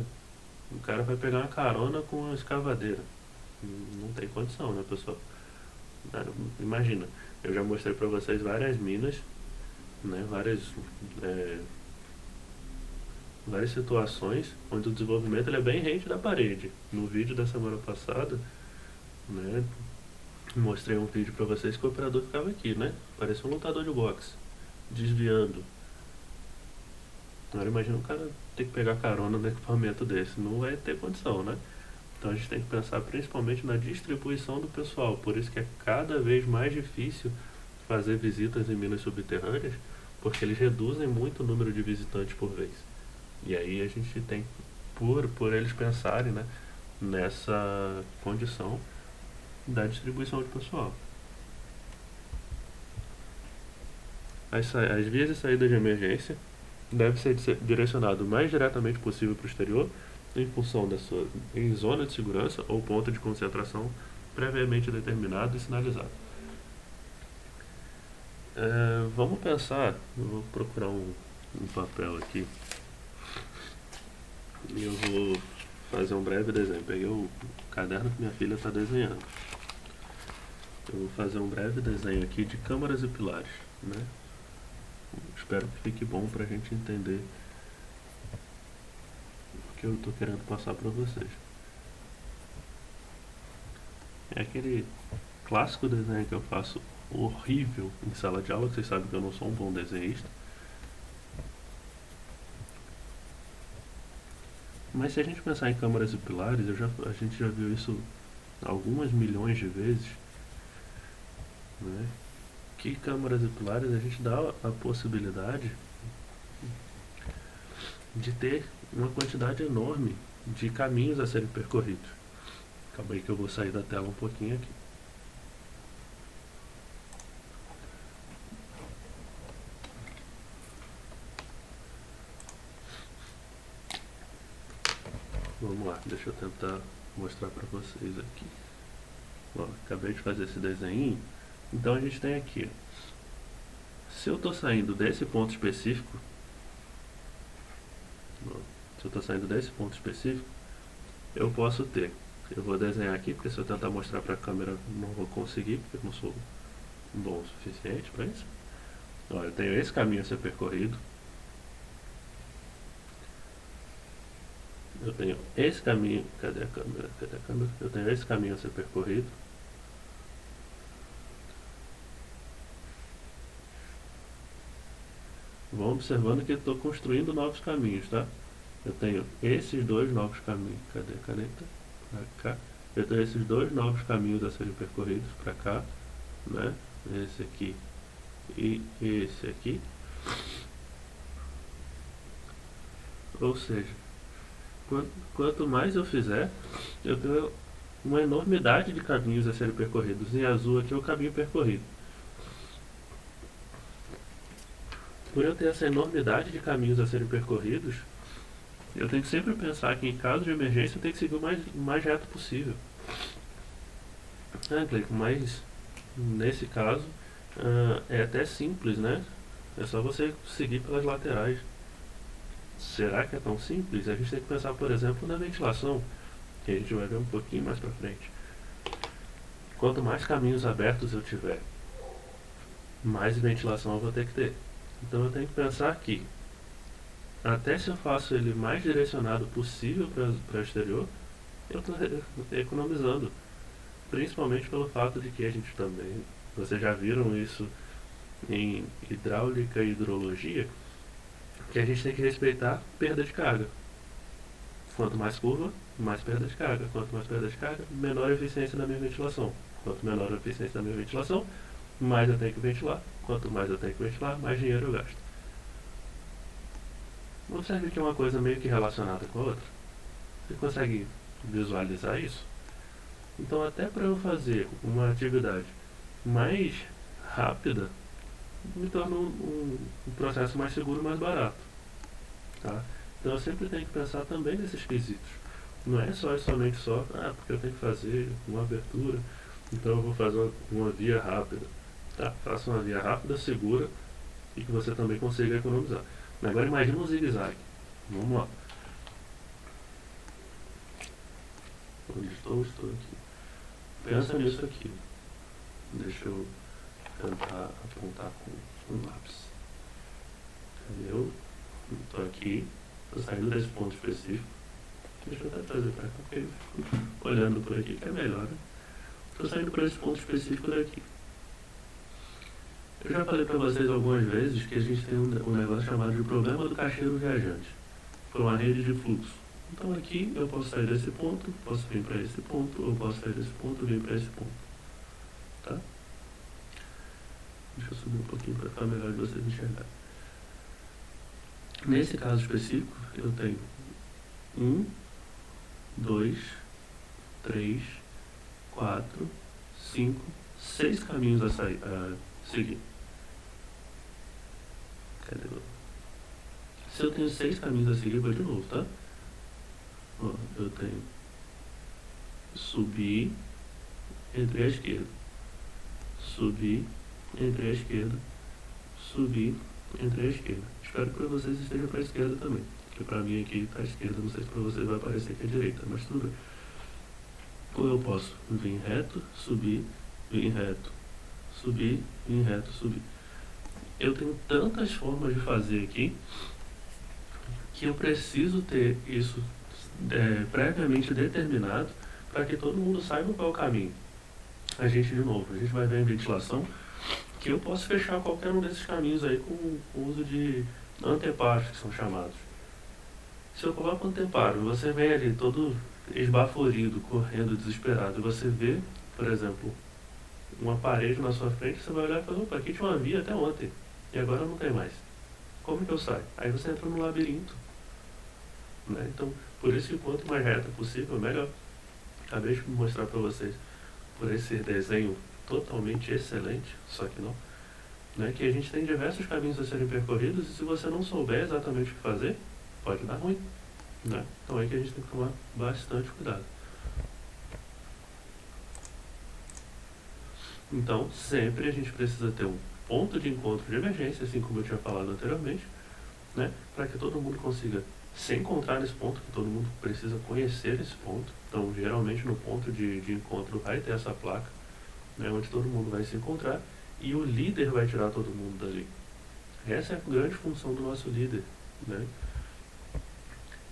o cara vai pegar uma carona com uma escavadeira. Não tem condição, né, pessoal? Imagina, eu já mostrei para vocês várias minas, né, várias situações onde o desenvolvimento ele é bem rente da parede. No vídeo da semana passada, né, mostrei um vídeo para vocês que o operador ficava aqui, né? Parecia um lutador de boxe, desviando. Agora imagina o cara ter que pegar carona no equipamento desse, não vai ter condição, né? Então a gente tem que pensar principalmente na distribuição do pessoal, por isso que é cada vez mais difícil fazer visitas em minas subterrâneas, porque eles reduzem muito o número de visitantes por vez. E aí a gente tem, por eles pensarem, né, nessa condição da distribuição de pessoal. As vias de saída de emergência devem ser direcionadas o mais diretamente possível para o exterior, em função em zona de segurança ou ponto de concentração previamente determinado e sinalizado. Vamos pensar, eu vou procurar um papel aqui e eu vou fazer um breve desenho. Peguei o caderno que minha filha está desenhando. Eu vou fazer um breve desenho aqui de câmaras e pilares, né? Espero que fique bom para a gente entender o que eu estou querendo passar para vocês. É aquele clássico desenho que eu faço horrível em sala de aula, que vocês sabem que eu não sou um bom desenhista. Mas se a gente pensar em câmaras e pilares, a gente já viu isso algumas milhões de vezes, né? Que câmaras e pilares a gente dá a possibilidade de ter uma quantidade enorme de caminhos a serem percorridos. Calma aí que eu vou sair da tela um pouquinho aqui. Vamos lá, deixa eu tentar mostrar para vocês aqui. Acabei de fazer esse desenho. Então a gente tem aqui, se eu estou saindo desse ponto específico, se eu estou saindo desse ponto específico, eu posso ter. Eu vou desenhar aqui, porque se eu tentar mostrar para a câmera não vou conseguir, porque eu não sou bom o suficiente para isso. Olha, eu tenho esse caminho a ser percorrido. Eu tenho esse caminho. Cadê a câmera? Cadê a câmera? Eu tenho esse caminho a ser percorrido. Vão observando que eu estou construindo novos caminhos, tá? Eu tenho esses dois novos caminhos. Cadê a caneta? Pra cá. Eu tenho esses dois novos caminhos a serem percorridos para cá, né? Esse aqui e esse aqui. Ou seja, quanto mais eu fizer, eu tenho uma enormidade de caminhos a serem percorridos. Em azul aqui é o caminho percorrido. Por eu ter essa enormidade de caminhos a serem percorridos, eu tenho que sempre pensar que em caso de emergência eu tenho que seguir o mais reto possível. Cleiton, mas nesse caso é até simples, né? É só você seguir pelas laterais. Será que é tão simples? A gente tem que pensar, por exemplo, na ventilação, que a gente vai ver um pouquinho mais pra frente. Quanto mais caminhos abertos eu tiver, mais ventilação eu vou ter que ter. Então eu tenho que pensar que, até se eu faço ele mais direcionado possível para o exterior, eu estou economizando. Principalmente pelo fato de que a gente também, vocês já viram isso em hidráulica e hidrologia, que a gente tem que respeitar perda de carga. Quanto mais curva, mais perda de carga. Quanto mais perda de carga, menor a eficiência da minha ventilação. Quanto menor a eficiência da minha ventilação, mais eu tenho que ventilar. Quanto mais eu tenho que ventilar, mais dinheiro eu gasto. Observe que é uma coisa meio que relacionada com a outra. Você consegue visualizar isso? Então, até para eu fazer uma atividade mais rápida, me torna um processo mais seguro e mais barato. Tá? Então, eu sempre tenho que pensar também nesses quesitos. Não é somente porque eu tenho que fazer uma abertura, então eu vou fazer uma via rápida. Tá? Faça uma via rápida, segura e que você também consiga economizar. Agora imagina um zigue-zague. Vamos lá. Onde estou? Estou aqui. Pensa nisso aqui. Deixa eu tentar apontar com um lápis. Cadê eu? Estou aqui. Estou saindo desse ponto específico. Deixa eu até trazer para cá, porque eu fico olhando por aqui que é melhor, né? Estou saindo por esse ponto específico daqui. Eu já falei para vocês algumas vezes que a gente tem um negócio chamado de problema do caixeiro viajante. Por uma rede de fluxo. Então aqui eu posso sair desse ponto, posso vir para esse ponto, ou posso sair desse ponto e vir para esse ponto. Tá? Deixa eu subir um pouquinho para ficar melhor de vocês enxergarem. Nesse caso específico, eu tenho 1, 2, 3, 4, 5, 6 caminhos a seguir. Cadê o... Se eu tenho 6 caminhos a seguir, vou de novo, tá? Ó, eu tenho subir entre a esquerda, subir entre a esquerda, subir entre a esquerda. Espero que para vocês esteja para a esquerda também, porque para mim aqui está à esquerda, não sei se para vocês vai parecer que é direita, mas tudo bem. Ou eu posso vir reto, subir, vir reto, subir, vir reto, subir. Eu tenho tantas formas de fazer aqui que eu preciso ter isso previamente determinado para que todo mundo saiba qual é o caminho. A gente vai ver em ventilação que eu posso fechar qualquer um desses caminhos aí com o uso de anteparos, que são chamados. Se eu coloco um anteparo, você vem ali todo esbaforido, correndo, desesperado, e você vê, por exemplo, uma parede na sua frente, você vai olhar e falar, opa, aqui tinha uma via até ontem, e agora não tem mais. Como que eu saio? Aí você entra no labirinto. Né? Então, por isso que quanto mais reto possível, melhor. Acabei de mostrar para vocês, por esse desenho totalmente excelente, só que não, né? Que a gente tem diversos caminhos a serem percorridos e se você não souber exatamente o que fazer, pode dar ruim. Né? Então é que a gente tem que tomar bastante cuidado. Então, sempre a gente precisa ter um ponto de encontro de emergência, assim como eu tinha falado anteriormente, né? Para que todo mundo consiga Se encontrar nesse ponto, que todo mundo precisa conhecer esse ponto, então geralmente no ponto de encontro vai ter essa placa, né, onde todo mundo vai se encontrar e o líder vai tirar todo mundo dali. Essa é a grande função do nosso líder, né?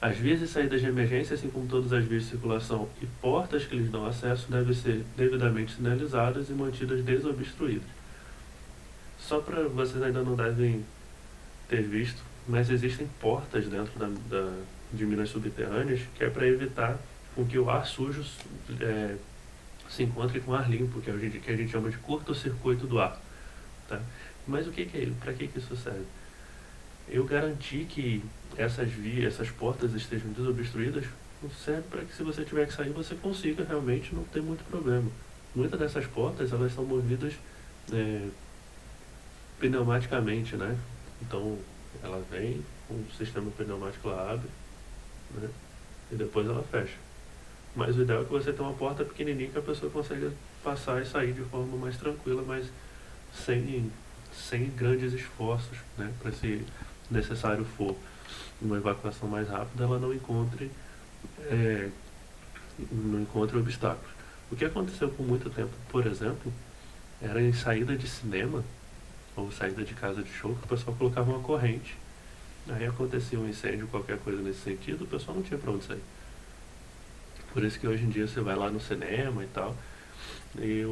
As vias e saídas de emergência, assim como todas as vias de circulação e portas que lhes dão acesso, devem ser devidamente sinalizadas e mantidas desobstruídas. Só para vocês ainda não devem ter visto, mas existem portas dentro de minas subterrâneas que é para evitar com que o ar sujo se encontre com ar limpo, que a gente chama de curto-circuito do ar. Tá? Mas o que é isso? Para que isso serve? Eu garanti que essas portas estejam desobstruídas, serve para que se você tiver que sair, você consiga realmente não ter muito problema. Muitas dessas portas, elas são movidas pneumaticamente, né? Então, ela vem, o sistema pneumático ela abre, né? E depois ela fecha. Mas o ideal é que você tenha uma porta pequenininha que a pessoa consiga passar e sair de forma mais tranquila, mas sem grandes esforços, né? Para se necessário for uma evacuação mais rápida, ela não encontre obstáculos. O que aconteceu por muito tempo, por exemplo, era em saída de cinema ou saída de casa de show, que o pessoal colocava uma corrente. Aí acontecia um incêndio, qualquer coisa nesse sentido, o pessoal não tinha para onde sair. Por isso que hoje em dia você vai lá no cinema e tal, e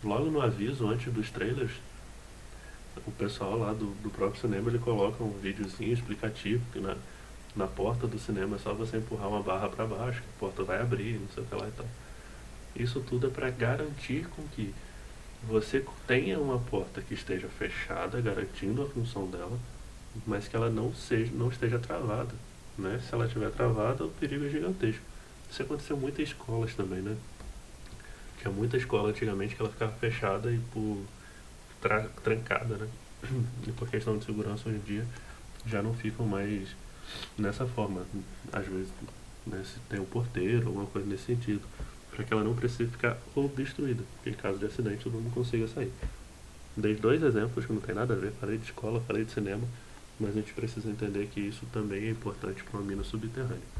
logo no aviso, antes dos trailers, o pessoal lá do próprio cinema, ele coloca um videozinho explicativo, que na porta do cinema é só você empurrar uma barra para baixo, que a porta vai abrir, não sei o que lá e tal. Isso tudo é para garantir com que você tenha uma porta que esteja fechada, garantindo a função dela, mas que ela não esteja travada, né? Se ela estiver travada, o perigo é gigantesco. Isso aconteceu muito em escolas também, né? Tinha muita escola antigamente que ela ficava fechada e trancada, né? E por questão de segurança hoje em dia já não ficam mais nessa forma. Às vezes, né, se tem um porteiro, alguma coisa nesse sentido, para que ela não precise ficar obstruída, porque em caso de acidente todo mundo consiga sair. Dei dois exemplos que não tem nada a ver, falei de escola, falei de cinema, mas a gente precisa entender que isso também é importante para uma mina subterrânea.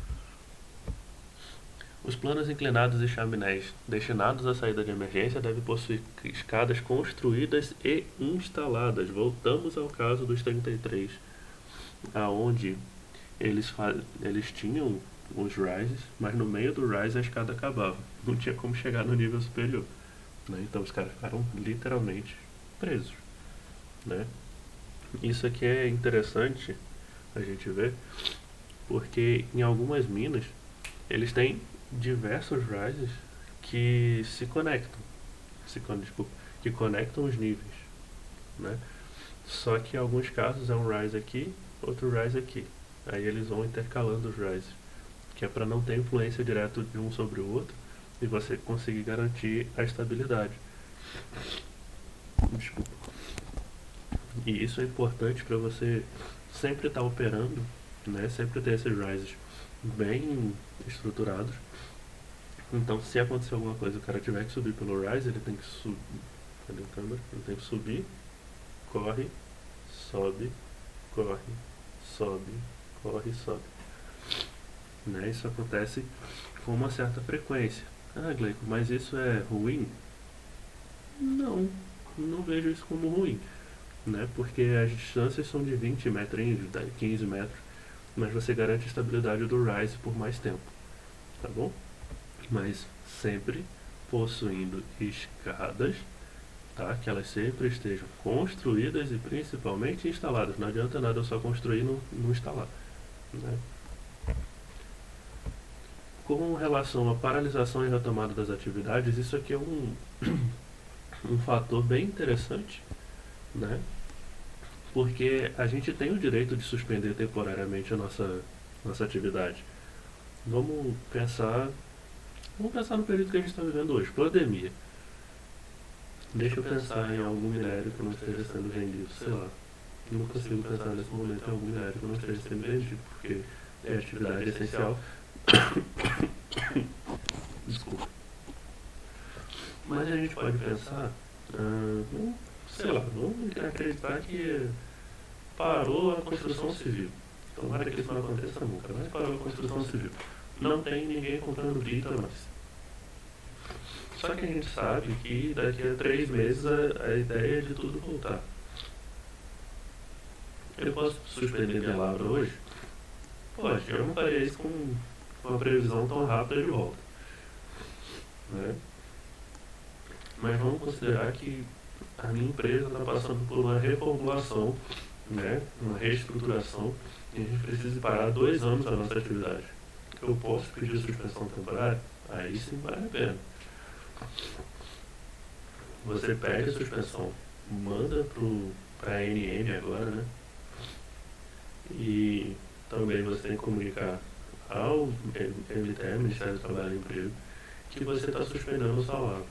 Os planos inclinados e chaminés destinados à saída de emergência devem possuir escadas construídas e instaladas. Voltamos ao caso dos 33, aonde eles tinham os rises, mas no meio do rise a escada acabava. Não tinha como chegar no nível superior. Né? Então os caras ficaram literalmente presos. Né? Isso aqui é interessante a gente ver, porque em algumas minas eles têm diversos rises que se conectam, que conectam os níveis, né? Só que em alguns casos é um rise aqui, outro rise aqui. Aí eles vão intercalando os rises, que é para não ter influência direta de um sobre o outro e você conseguir garantir a estabilidade. Desculpa. E isso é importante para você sempre estar operando, né? Sempre ter esses rises bem estruturados. Então, se acontecer alguma coisa, o cara tiver que subir pelo rise, ele tem que subir. Cadê a câmera? Ele tem que subir, corre, sobe, corre, sobe, corre, sobe. Né? Isso acontece com uma certa frequência. Ah, Gleico, mas isso é ruim? Não, não vejo isso como ruim. Né? Porque as distâncias são de 20 metrinhos, de 15 metros, mas você garante a estabilidade do rise por mais tempo. Tá bom? Mas sempre possuindo escadas, tá? Que elas sempre estejam construídas e principalmente instaladas. Não adianta nada eu só construir e não instalar. Né? Com relação à paralisação e retomada das atividades, isso aqui é um fator bem interessante, né? Porque a gente tem o direito de suspender temporariamente a nossa atividade. Vamos pensar no período que a gente está vivendo hoje, pandemia. Deixa eu pensar em algum minério que não esteja sendo vendido, sei lá. Não consigo pensar nesse momento em algum minério que não esteja sendo vendido, porque é atividade essencial. Desculpa. Mas a gente pode pensar, sei lá, vamos acreditar que parou a construção civil. Tomara que isso não aconteça nunca, mas para a construção civil. Não tem ninguém comprando brita mais. Só que a gente sabe que daqui a 3 meses a ideia é de tudo voltar. Eu posso suspender minha lavra hoje? Pode, eu não faria isso com uma previsão tão rápida de volta. Né? Mas vamos considerar que a minha empresa está passando por uma reformulação, né? Uma reestruturação, e a gente precisa parar 2 anos a nossa atividade. Eu posso pedir suspensão temporária? Aí sim vale a pena. Você pede a suspensão, manda para a ANM agora, né? E também você tem que comunicar ao MTE, Ministério do Trabalho e Emprego, que você está suspendendo o salário.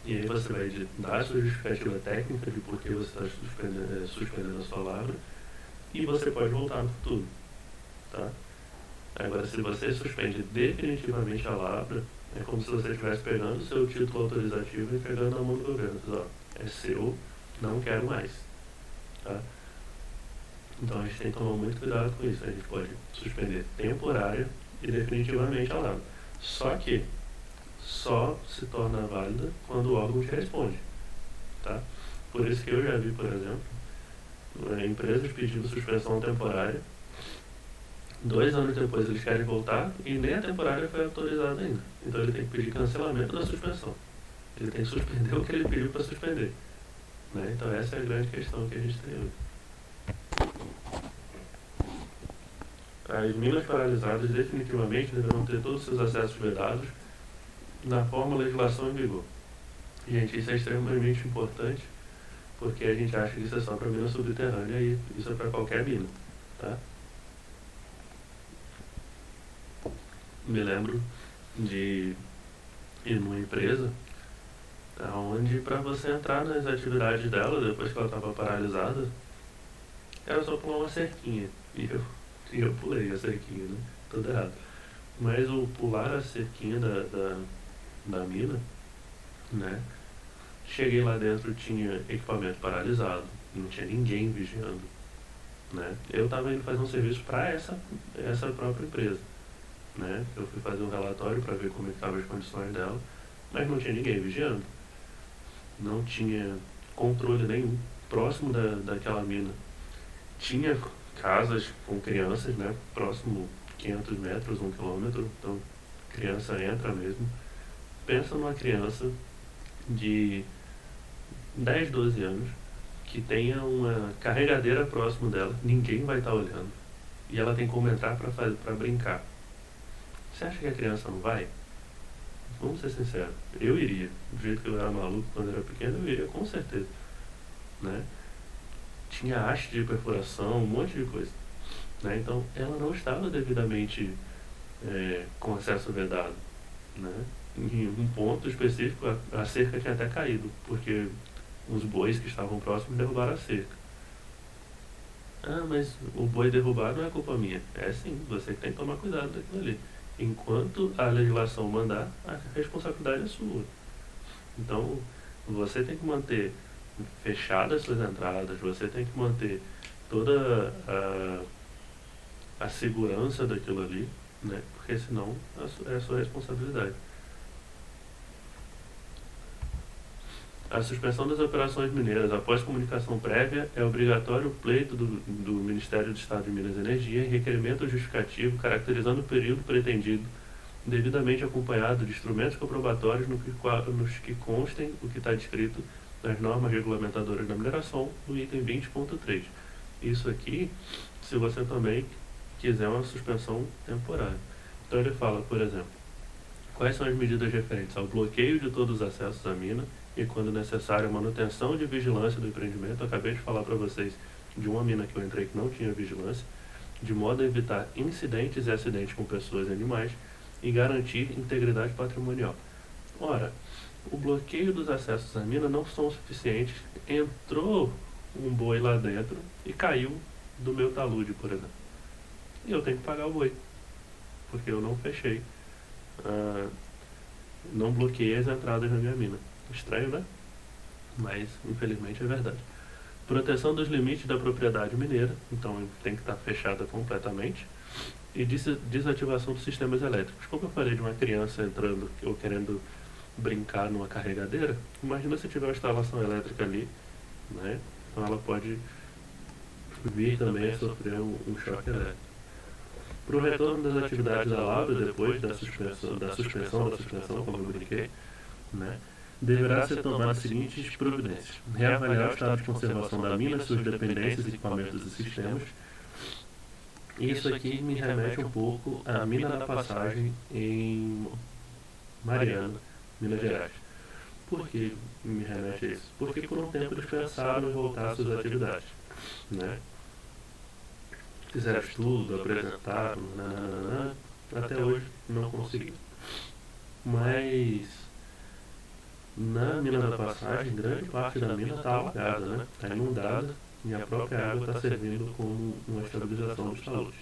E aí você vai dar a sua justificativa técnica de por que você está suspendendo a sua lavra, e você pode voltar no futuro. Tá? Agora, se você suspende definitivamente a lavra, é como se você estivesse pegando o seu título autorizativo e pegando na mão do governo. Ó, é seu, não quero mais. Tá? Então a gente tem que tomar muito cuidado com isso. A gente pode suspender temporária e definitivamente a lavra. Só que só se torna válida quando o órgão te responde. Tá? Por isso que eu já vi, por exemplo, empresas pedindo suspensão temporária. 2 anos depois eles querem voltar e nem a temporária foi autorizada ainda. Então ele tem que pedir cancelamento da suspensão. Ele tem que suspender o que ele pediu para suspender. Né? Então essa é a grande questão que a gente tem hoje. As minas paralisadas definitivamente deverão ter todos os seus acessos vedados na forma legislação em vigor. Gente, isso é extremamente importante, porque a gente acha que isso é só para mina subterrânea e isso é para qualquer mina. Tá? Me lembro de ir numa empresa onde para você entrar nas atividades dela, depois que ela estava paralisada, era só pular uma cerquinha. E eu pulei a cerquinha, né? Tudo errado. Mas o pular a cerquinha da mina, né? Cheguei lá dentro, tinha equipamento paralisado, não tinha ninguém vigiando. Né? Eu estava indo fazer um serviço para essa própria empresa. Né? Eu fui fazer um relatório para ver como estavam as condições dela, mas não tinha ninguém vigiando. Não tinha controle nenhum. Próximo daquela mina tinha casas com crianças, né? Próximo 500 metros, 1 quilômetro, então criança entra mesmo. Pensa numa criança de 10, 12 anos que tenha uma carregadeira próximo dela, ninguém vai estar olhando, e ela tem como entrar para brincar. Você acha que a criança não vai? Vamos ser sinceros, eu iria. Do jeito que eu era maluco quando eu era pequeno, eu iria com certeza. Né? Tinha haste de perfuração, um monte de coisa. Né? Então, ela não estava devidamente com acesso vedado. Né? Em um ponto específico, a cerca tinha até caído, porque os bois que estavam próximos derrubaram a cerca. Ah, mas o boi derrubado não é culpa minha. É sim, você que tem que tomar cuidado daquilo ali. Enquanto a legislação mandar, a responsabilidade é sua. Então, você tem que manter fechadas suas entradas, você tem que manter toda a segurança daquilo ali, né? Porque senão é a sua responsabilidade. A suspensão das operações mineiras após comunicação prévia é obrigatório o pleito do Ministério do Estado de Minas e Energia em requerimento justificativo caracterizando o período pretendido, devidamente acompanhado de instrumentos comprobatórios nos que constem o que está descrito nas normas regulamentadoras da mineração, no item 20.3. Isso aqui, se você também quiser uma suspensão temporária. Então ele fala, por exemplo, quais são as medidas referentes ao bloqueio de todos os acessos à mina e, quando necessário, a manutenção de vigilância do empreendimento. Eu acabei de falar para vocês de uma mina que eu entrei que não tinha vigilância, de modo a evitar incidentes e acidentes com pessoas e animais e garantir integridade patrimonial. Ora, o bloqueio dos acessos à mina não são suficientes. Entrou um boi lá dentro e caiu do meu talude, por exemplo. E eu tenho que pagar o boi, porque eu não fechei, não bloqueei as entradas na minha mina. Estranho, né? Mas, infelizmente, é verdade. Proteção dos limites da propriedade mineira, então tem que estar fechada completamente. E desativação dos sistemas elétricos. Como eu falei de uma criança entrando ou querendo brincar numa carregadeira, imagina se tiver uma instalação elétrica ali, né? Então ela pode vir também a sofrer um choque elétrico. Para o retorno das atividades da lavra, depois da suspensão, como eu brinquei, né? Deverá ser tomada as seguintes providências: reavaliar o estado de conservação da mina, suas dependências, equipamentos e sistemas. Isso aqui me remete um pouco à mina da Passagem em Mariana, Minas Gerais. Por que me remete a isso? Porque por um tempo eles pensaram em voltar às suas atividades, né? Fizeram estudo, apresentaram, até hoje não conseguiram. Mas na mina da Passagem, grande parte da mina está alagada, né? Está inundada e a própria água está servindo como uma estabilização dos taludes.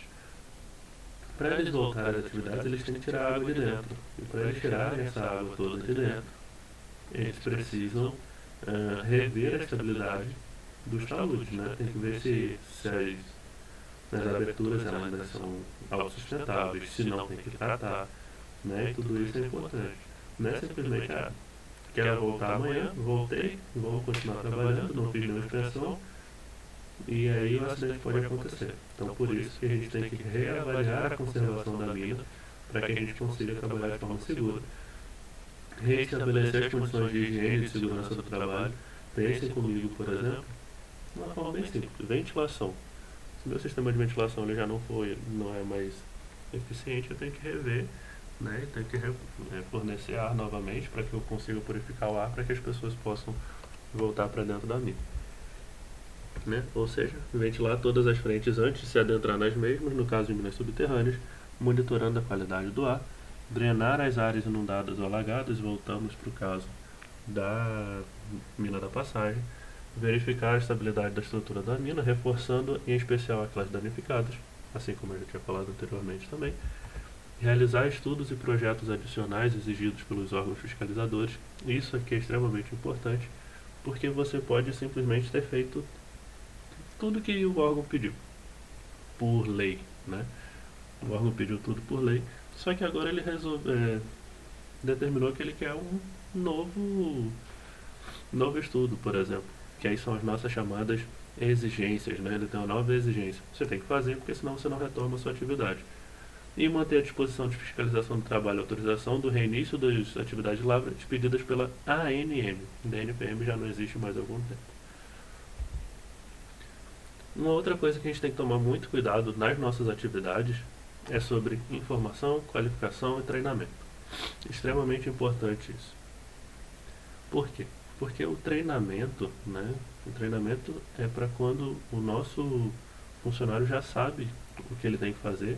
Para eles voltarem às atividades, eles têm que tirar a água de dentro. E para eles tirarem essa água toda de dentro, eles precisam rever a estabilidade dos taludes, né? Tem que ver se as aberturas elas ainda são autossustentáveis, se não tem que tratar, né? E tudo isso é importante. Não é simplesmente, quero voltar amanhã, voltei, vou continuar trabalhando, não fiz nenhuma inspeção, e aí o acidente pode acontecer. Então por isso que a gente tem que reavaliar a conservação da mina para que a gente consiga trabalhar de forma segura. Reestabelecer as condições de higiene e de segurança do trabalho. Pensem comigo, por exemplo, de uma forma bem simples: ventilação. Se o meu sistema de ventilação ele já não é mais eficiente, eu tenho que rever, né? Tenho que fornecer ar novamente para que eu consiga purificar o ar para que as pessoas possam voltar para dentro da mina. Né? Ou seja, ventilar todas as frentes antes de se adentrar nas mesmas, no caso de minas subterrâneas, monitorando a qualidade do ar, drenar as áreas inundadas ou alagadas, voltamos para o caso da mina da Passagem, verificar a estabilidade da estrutura da mina, reforçando em especial aquelas danificadas, assim como eu já tinha falado anteriormente também, realizar estudos e projetos adicionais exigidos pelos órgãos fiscalizadores. Isso aqui é extremamente importante, porque você pode simplesmente ter feito tudo que o órgão pediu, por lei, né? O órgão pediu tudo por lei, só que agora ele determinou que ele quer um novo estudo, por exemplo, que aí são as nossas chamadas exigências, né? Ele tem uma nova exigência. Você tem que fazer, porque senão você não retoma a sua atividade. E manter a disposição de fiscalização do trabalho e autorização do reinício das atividades de lavra expedidas pela ANM. Da NPM já não existe mais há algum tempo. Uma outra coisa que a gente tem que tomar muito cuidado nas nossas atividades é sobre informação, qualificação e treinamento. Extremamente importante isso. Por quê? Porque o treinamento, né? O treinamento é para quando o nosso funcionário já sabe o que ele tem que fazer,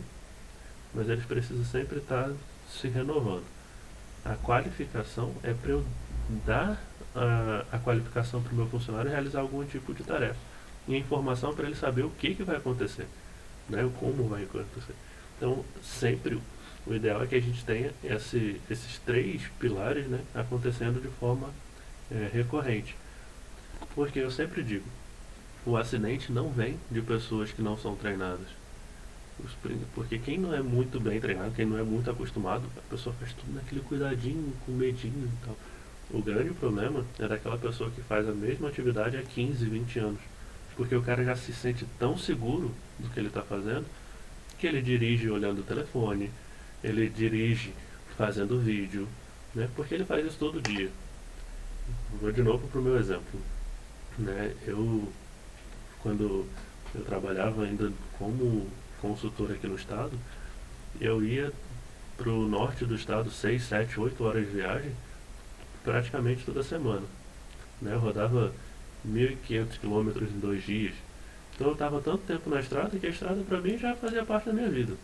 mas eles precisam sempre estar se renovando. A qualificação é para eu dar a qualificação para o meu funcionário realizar algum tipo de tarefa. E a informação para ele saber o que vai acontecer, né? O como vai acontecer. Então, sempre o ideal é que a gente tenha esses três pilares, né, acontecendo de forma recorrente. Porque eu sempre digo, o acidente não vem de pessoas que não são treinadas. Porque quem não é muito bem treinado, quem não é muito acostumado, a pessoa faz tudo naquele cuidadinho, com medinho e tal. O grande problema é daquela pessoa que faz a mesma atividade há 15, 20 anos. Porque o cara já se sente tão seguro do que ele está fazendo, que ele dirige olhando o telefone, ele dirige fazendo vídeo, né? Porque ele faz isso todo dia. Vou de novo para o meu exemplo, né? Quando eu trabalhava ainda como consultor aqui no estado, eu ia para o norte do estado 6, 7, 8 horas de viagem praticamente toda semana, né? Eu rodava 1.500 quilômetros em 2 dias. Então eu estava tanto tempo na estrada que a estrada para mim já fazia parte da minha vida.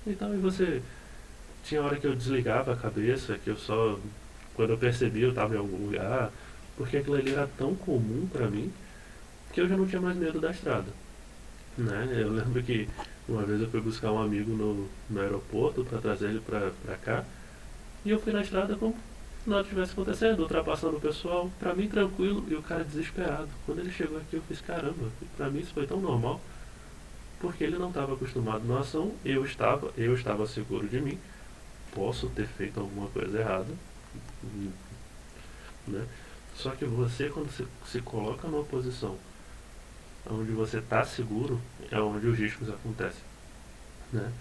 Então, e você tinha hora que eu desligava a cabeça, que eu só, quando eu percebia eu estava em algum lugar, porque aquilo ali era tão comum para mim que eu já não tinha mais medo da estrada, né? Eu lembro que uma vez eu fui buscar um amigo no aeroporto para trazer ele para cá, e eu fui na estrada com nada tivesse acontecendo, ultrapassando o pessoal, pra mim tranquilo, e o cara desesperado. Quando ele chegou aqui eu fiz, caramba, pra mim isso foi tão normal, porque ele não estava acostumado na ação, eu estava seguro de mim, posso ter feito alguma coisa errada, né? Só que você, quando se coloca numa posição onde você está seguro, é onde os riscos acontecem, né?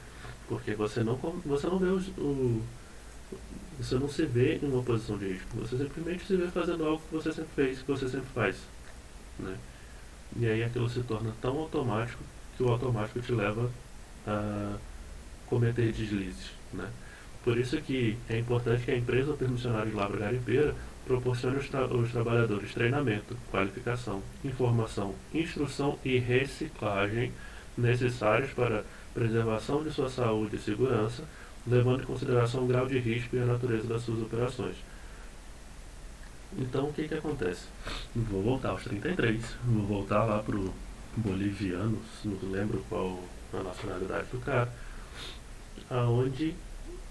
Porque você não vê você não se vê em uma posição de risco, você simplesmente se vê fazendo algo que você sempre fez, que você sempre faz, né? E aí aquilo se torna tão automático que o automático te leva a cometer deslizes, né? Por isso que é importante que a empresa ou permissionária de lavra garimpeira proporcione aos trabalhadores treinamento, qualificação, informação, instrução e reciclagem necessários para preservação de sua saúde e segurança, levando em consideração o grau de risco e a natureza das suas operações. Então, o que acontece? Vou voltar aos 33, vou voltar lá pro boliviano, não lembro qual a nacionalidade do cara, aonde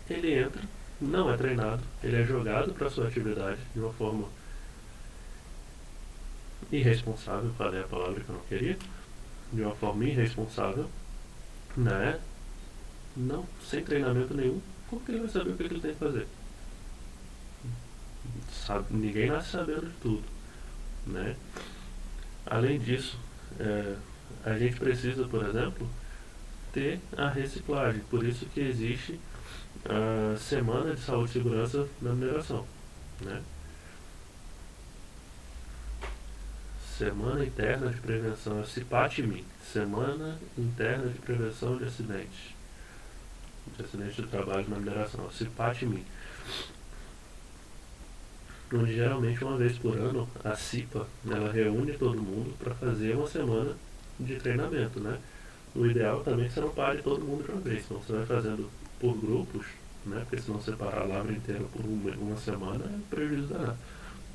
ele entra, não é treinado, ele é jogado para sua atividade de uma forma irresponsável, falei a palavra que eu não queria, de uma forma irresponsável, né? Não, sem treinamento nenhum, como que ele vai saber o que ele tem que fazer? Ninguém nasce sabendo de tudo, né? Além disso, a gente precisa, por exemplo, ter a reciclagem, por isso que existe a Semana de Saúde e Segurança na Mineração, né? Semana Interna de Prevenção, é CIPATMI, Semana Interna de Prevenção de Acidentes de trabalho na mineração, CIPATMI, onde geralmente uma vez por ano a CIPA ela reúne todo mundo para fazer uma semana de treinamento, né? O ideal também é que você não pare todo mundo de uma vez, então você vai fazendo por grupos, né? Porque se não separar a lavra inteira por uma semana é prejuízo danado.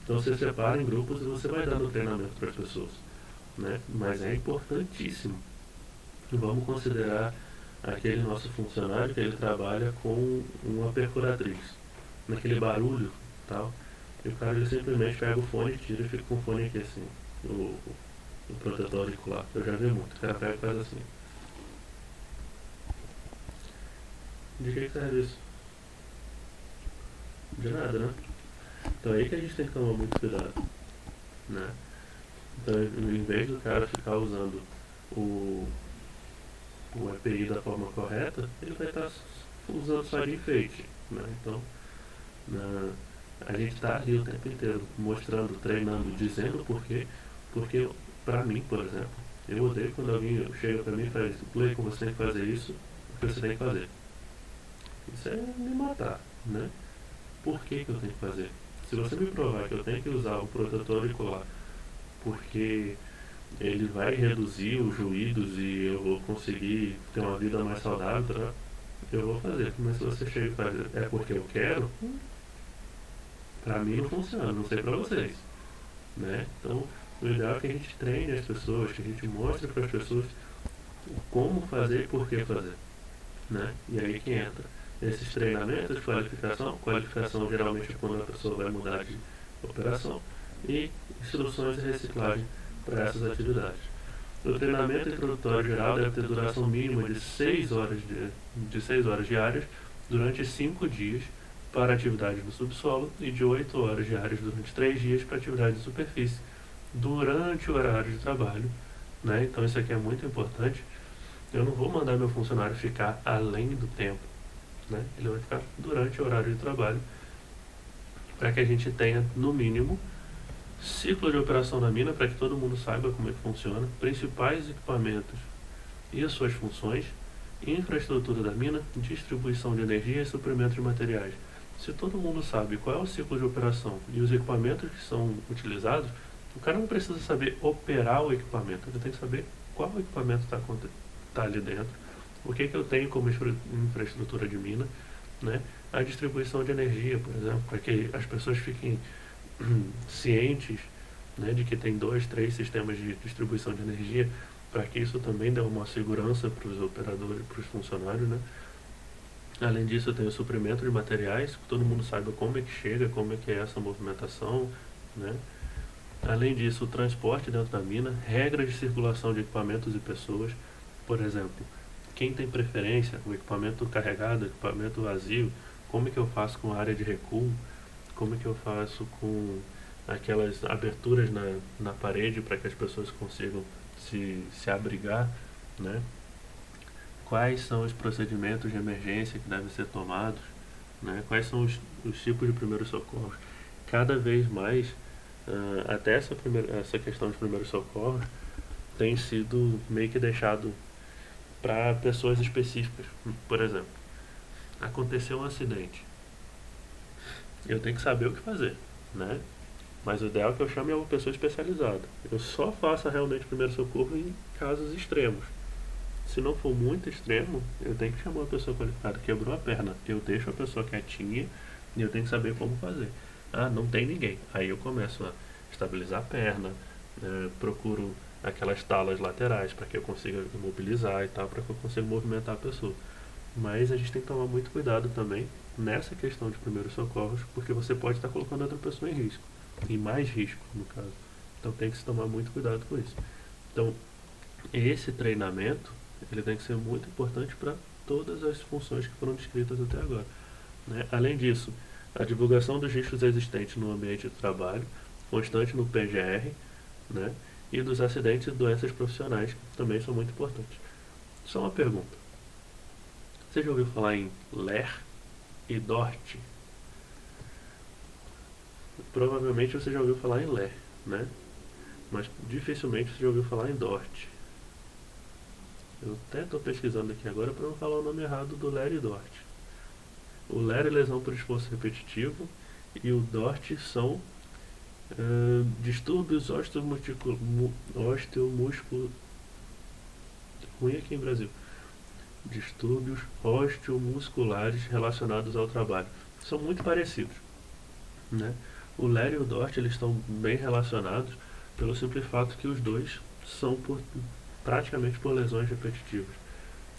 Então você separa em grupos e você vai dando treinamento para as pessoas, né? Mas é importantíssimo. Vamos considerar aquele nosso funcionário que ele trabalha com uma perfuratriz, naquele barulho tal, e o cara ele simplesmente pega o fone, tira e fica com o fone aqui assim, o protetor auricular. Eu já vi muito, o cara pega e faz assim. De que serve isso? De nada, né? Então é aí que a gente tem que tomar muito cuidado, né? Então, em vez do cara ficar usando o, o EPI da forma correta, ele vai estar usando só de enfeite, né? Então, a gente está ali o tempo inteiro mostrando, treinando, dizendo por quê. Porque, pra mim, por exemplo, eu odeio quando alguém chega pra mim e faz, Cleiton, você tem que fazer isso, porque você tem que fazer. Isso é me matar, né? Por que eu tenho que fazer? Se você me provar que eu tenho que usar o protetor auricular porque ele vai reduzir os ruídos e eu vou conseguir ter uma vida mais saudável, tá? Eu vou fazer. Mas se você chega e faz, é porque eu quero, pra mim não funciona, não sei pra vocês, né? Então, o ideal é que a gente treine as pessoas, que a gente mostre para as pessoas como fazer e por que fazer, né? E aí que entra esses treinamentos de qualificação geralmente é quando a pessoa vai mudar de operação, e instruções de reciclagem para essas atividades. O treinamento introdutório geral deve ter duração mínima de 6 horas, de 6 horas diárias durante 5 dias para atividades no subsolo e de 8 horas diárias durante 3 dias para atividades de superfície durante o horário de trabalho, né? Então isso aqui é muito importante. Eu não vou mandar meu funcionário ficar além do tempo, né? Ele vai ficar durante o horário de trabalho para que a gente tenha, no mínimo, ciclo de operação na mina para que todo mundo saiba como é que funciona, principais equipamentos e as suas funções, infraestrutura da mina, distribuição de energia e suprimento de materiais. Se todo mundo sabe qual é o ciclo de operação e os equipamentos que são utilizados, o cara não precisa saber operar o equipamento, ele tem que saber qual equipamento está ali dentro, o que eu tenho como infraestrutura de mina, né? A distribuição de energia, por exemplo, para que as pessoas fiquem cientes, né, de que tem 2, 3 sistemas de distribuição de energia, para que isso também dê uma segurança para os operadores, para os funcionários, né? Além disso, eu tenho o suprimento de materiais, que todo mundo saiba como é que chega, como é que é essa movimentação, né? Além disso, o transporte dentro da mina, regras de circulação de equipamentos e pessoas. Por exemplo, quem tem preferência, o equipamento carregado, o equipamento vazio, como é que eu faço com a área de recuo, como é que eu faço com aquelas aberturas na parede para que as pessoas consigam se abrigar, né? Quais são os procedimentos de emergência que devem ser tomados, né? Quais são os tipos de primeiros socorros. Cada vez mais, até essa questão de primeiros socorros tem sido meio que deixado para pessoas específicas. Por exemplo, aconteceu um acidente, eu tenho que saber o que fazer, né? Mas o ideal é que eu chame uma pessoa especializada. Eu só faça realmente primeiro socorro em casos extremos. Se não for muito extremo, eu tenho que chamar uma pessoa qualificada. Quebrou a perna, eu deixo a pessoa quietinha e eu tenho que saber como fazer. Ah, não tem ninguém. Aí eu começo a estabilizar a perna, procuro aquelas talas laterais para que eu consiga imobilizar e tal, para que eu consiga movimentar a pessoa. Mas a gente tem que tomar muito cuidado também nessa questão de primeiros socorros, porque você pode estar colocando outra pessoa em risco, em mais risco no caso. Então tem que se tomar muito cuidado com isso. Então esse treinamento ele tem que ser muito importante para todas as funções que foram descritas até agora, né? Além disso, a divulgação dos riscos existentes no ambiente de trabalho, constante no PGR, né? E dos acidentes e doenças profissionais, que também são muito importantes. Só uma pergunta: você já ouviu falar em LER e DORT? Provavelmente você já ouviu falar em LER, né? Mas dificilmente você já ouviu falar em DORT. Eu até estou pesquisando aqui agora para não falar o nome errado do LER e DORT. O LER é lesão por esforço repetitivo e o DORT são distúrbios osteomusculares. Ruim aqui em Brasil. Distúrbios osteomusculares relacionados ao trabalho. São muito parecidos, né? O LER e o DORT eles estão bem relacionados pelo simples fato que os dois são praticamente por lesões repetitivas.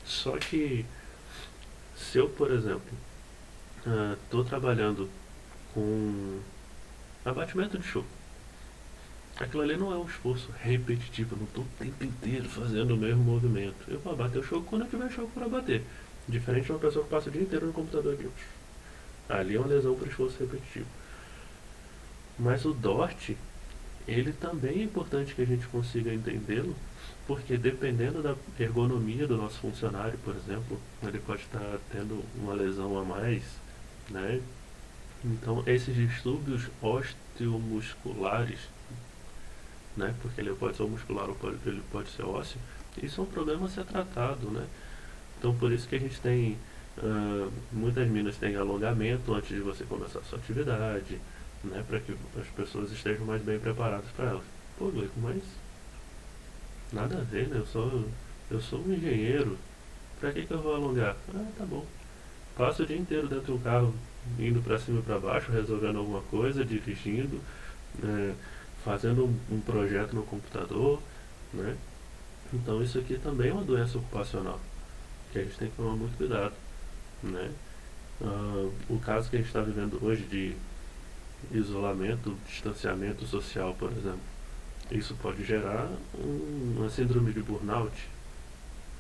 Só que se eu, por exemplo, estou trabalhando com abatimento de show, aquilo ali não é um esforço repetitivo, eu não estou o tempo inteiro fazendo o mesmo movimento. Eu vou abater o show quando eu tiver show para bater. Diferente de uma pessoa que passa o dia inteiro no computador aqui. Ali é uma lesão por esforço repetitivo. Mas o DORT, ele também é importante que a gente consiga entendê-lo, porque dependendo da ergonomia do nosso funcionário, por exemplo, ele pode estar tendo uma lesão a mais, né? Então, esses distúrbios osteomusculares, né? Porque ele pode ser muscular ou ele pode ser ósseo, isso é um problema a ser tratado, né? Então, por isso que a gente tem muitas minas têm alongamento antes de você começar a sua atividade, né? Para que as pessoas estejam mais bem preparadas para elas. Pô, Gleico, mas nada a ver, né? Eu sou um engenheiro. Pra que eu vou alongar? Ah, tá bom. Passo o dia inteiro dentro do carro, indo pra cima e pra baixo, resolvendo alguma coisa, dirigindo, né, fazendo um projeto no computador, né? Então isso aqui também é uma doença ocupacional, que a gente tem que tomar muito cuidado, né? O caso que a gente está vivendo hoje de isolamento, distanciamento social, por exemplo, isso pode gerar uma síndrome de burnout,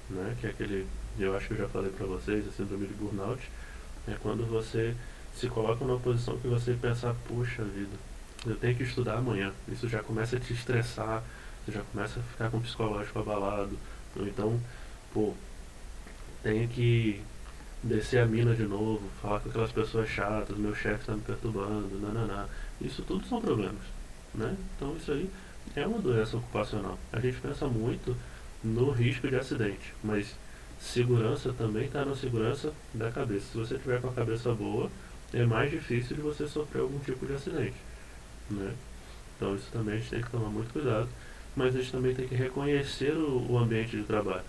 né? Que é aquele, eu acho que eu já falei para vocês, a síndrome de burnout é quando você se coloca numa posição que você pensa, puxa vida, eu tenho que estudar amanhã. Isso já começa a te estressar, você já começa a ficar com o psicológico abalado, ou então, pô, tenho que descer a mina de novo, falar com aquelas pessoas chatas, meu chefe está me perturbando, nananá. Isso tudo são problemas, né? Então isso aí é uma doença ocupacional. A gente pensa muito no risco de acidente, mas segurança também está na segurança da cabeça. Se você tiver com a cabeça boa, é mais difícil de você sofrer algum tipo de acidente, né? Então isso também a gente tem que tomar muito cuidado, mas a gente também tem que reconhecer o ambiente de trabalho.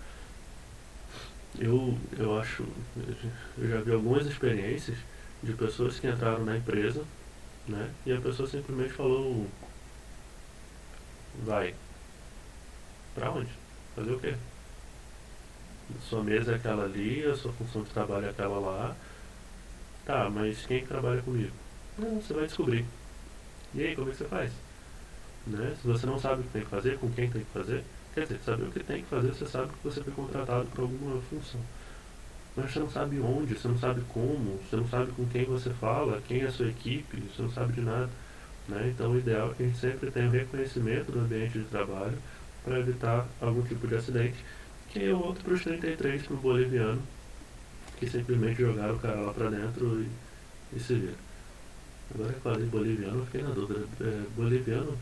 Eu acho, eu já vi algumas experiências de pessoas que entraram na empresa, né? E a pessoa simplesmente falou, vai, pra onde? Fazer o quê? Sua mesa é aquela ali, a sua função de trabalho é aquela lá. Tá, mas quem trabalha comigo? Não, você vai descobrir. E aí, como é que você faz? Né? Se você não sabe o que tem que fazer, com quem tem que fazer, quer dizer, saber o que tem que fazer, você sabe que você foi contratado para alguma função. Mas você não sabe onde, você não sabe como, você não sabe com quem você fala, quem é a sua equipe, você não sabe de nada. Né? Então o ideal é que a gente sempre tenha um reconhecimento do ambiente de trabalho para evitar algum tipo de acidente, que é outro para os 33 no boliviano, que simplesmente jogaram o cara lá para dentro e se vira. Agora que eu falei boliviano, eu fiquei na dúvida. Boliviano ou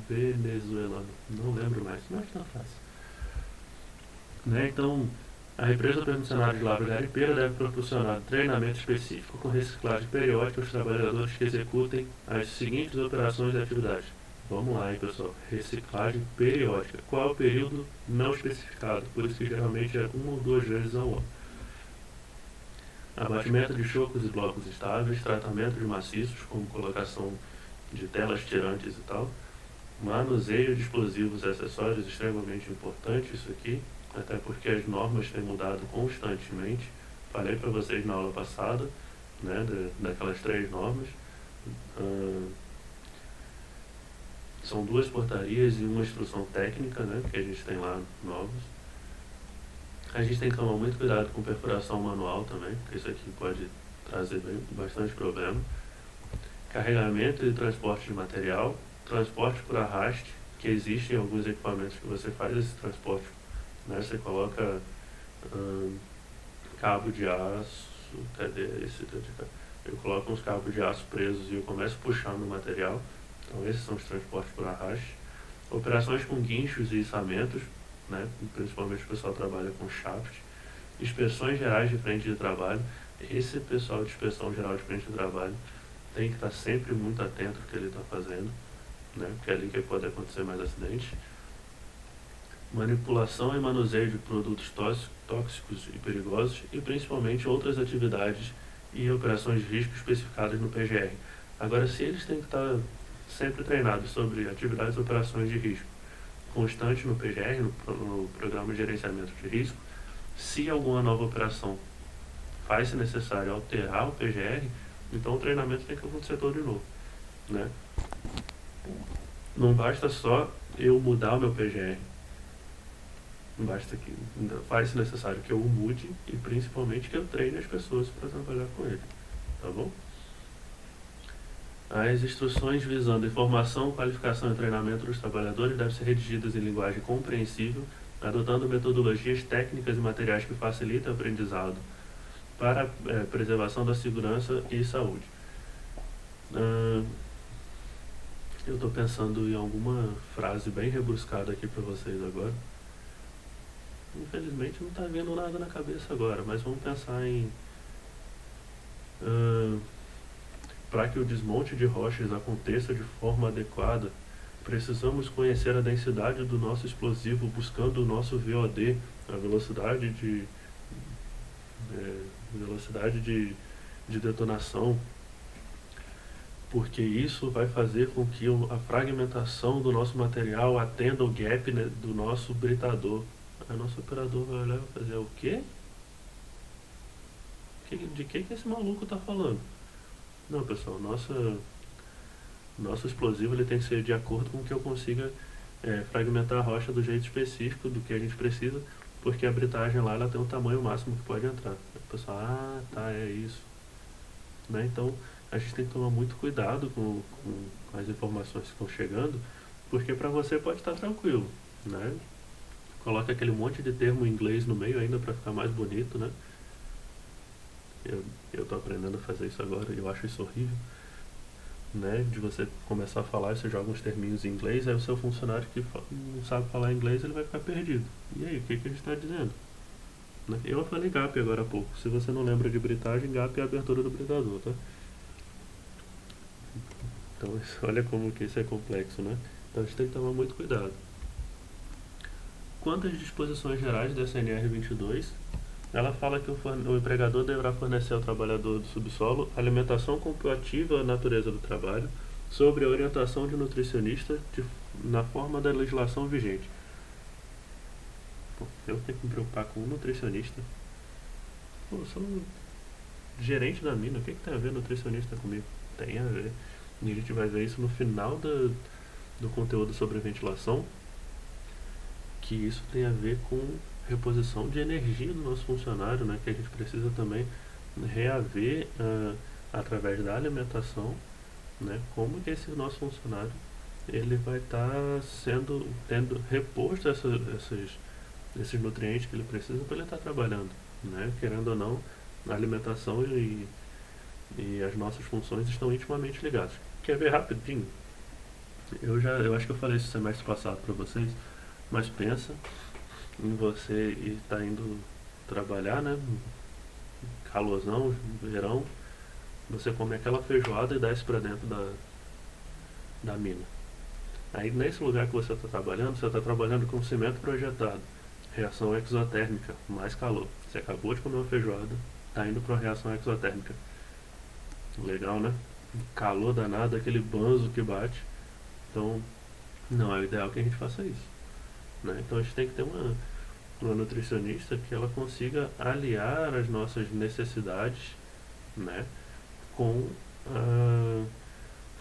venezuelano? Não lembro mais, mas tá fácil. Né? Então, a empresa permissionária de lavra garimpeira deve proporcionar treinamento específico com reciclagem periódica aos trabalhadores que executem as seguintes operações e atividades. Vamos lá, hein, pessoal. Reciclagem periódica. Qual é o período? Não especificado, por isso que geralmente é 1 ou 2 vezes ao ano. Abatimento de chocos e blocos estáveis, tratamento de maciços, como colocação de telas tirantes e tal, manuseio de explosivos e acessórios, extremamente importante isso aqui, até porque as normas têm mudado constantemente. Falei para vocês na aula passada, né, daquelas 3 normas. São 2 portarias e uma instrução técnica, né, que a gente tem lá novos. A gente tem que tomar muito cuidado com perfuração manual também, porque isso aqui pode trazer bastante problema. Carregamento e transporte de material, transporte por arraste, que existem alguns equipamentos que você faz esse transporte, né? Você coloca cabo de aço, cadê esse? Eu coloco uns cabos de aço presos e eu começo puxando o material. Então esses são os transportes por arraste. Operações com guinchos e içamentos, né? Principalmente o pessoal trabalha com shaft. Inspeções gerais de frente de trabalho. Esse pessoal de inspeção geral de frente de trabalho tem que estar sempre muito atento ao que ele está fazendo, né? Porque é ali que pode acontecer mais acidentes. Manipulação e manuseio de produtos tóxicos e perigosos e principalmente outras atividades e operações de risco especificadas no PGR. Agora, se eles têm que estar sempre treinados sobre atividades e operações de risco constante no PGR, no Programa de Gerenciamento de Risco, se alguma nova operação faz-se necessário alterar o PGR, então o treinamento tem que acontecer todo de novo, né? Não basta só eu mudar o meu PGR, não basta que faz-se necessário que eu o mude e principalmente que eu treine as pessoas para trabalhar com ele, tá bom? As instruções visando informação, qualificação e treinamento dos trabalhadores devem ser redigidas em linguagem compreensível, adotando metodologias técnicas e materiais que facilitem o aprendizado para a preservação da segurança e saúde. Eu estou pensando em alguma frase bem rebuscada aqui para vocês agora. Infelizmente não está vindo nada na cabeça agora, mas vamos pensar em... para que o desmonte de rochas aconteça de forma adequada, precisamos conhecer a densidade do nosso explosivo buscando o nosso VOD, a velocidade de detonação, porque isso vai fazer com que a fragmentação do nosso material atenda o gap, né, do nosso britador. Aí nosso operador vai olhar e vai fazer o quê? De que esse maluco está falando? Não, pessoal, nosso explosivo ele tem que ser de acordo com que eu consiga fragmentar a rocha do jeito específico do que a gente precisa, porque a britagem lá ela tem um tamanho máximo que pode entrar. O pessoal, tá, é isso. Né? Então, a gente tem que tomar muito cuidado com as informações que estão chegando, porque para você pode estar tranquilo, né? Coloca aquele monte de termo em inglês no meio ainda para ficar mais bonito, né? Eu tô aprendendo a fazer isso agora e eu acho isso horrível, né? De você começar a falar, você joga uns terminhos em inglês, aí o seu funcionário que não sabe falar inglês, ele vai ficar perdido. E aí, o que a gente está dizendo? Né? Eu falei GAP agora há pouco. Se você não lembra de britagem, GAP é a abertura do britador, tá? Então, olha como que isso é complexo, né? Então a gente tem que tomar muito cuidado. Quanto às disposições gerais da CNR 22, ela fala que o empregador deverá fornecer ao trabalhador do subsolo alimentação compatível à natureza do trabalho, sobre a orientação de nutricionista na forma da legislação vigente. Pô, eu tenho que me preocupar com um nutricionista. Pô, eu sou gerente da mina, o que tem a ver nutricionista comigo? Tem a ver. E a gente vai ver isso no final do conteúdo sobre ventilação, que isso tem a ver com reposição de energia do nosso funcionário, né? Que a gente precisa também reaver através da alimentação, né? Como que esse nosso funcionário ele vai estar tendo reposto esses nutrientes que ele precisa para ele estar trabalhando, né? Querendo ou não, a alimentação e as nossas funções estão intimamente ligadas. Quer ver rapidinho? Eu acho que eu falei isso semestre passado para vocês, mas pensa em você estar indo trabalhar, né? Calorzão, verão, você come aquela feijoada e desce para dentro da mina. Aí nesse lugar que você está trabalhando com cimento projetado, reação exotérmica, mais calor. Você acabou de comer uma feijoada, está indo para uma reação exotérmica. Legal, né? Calor danado, aquele banzo que bate. Então, não é o ideal que a gente faça isso, né? Então a gente tem que ter uma nutricionista que ela consiga aliar as nossas necessidades, né, com a,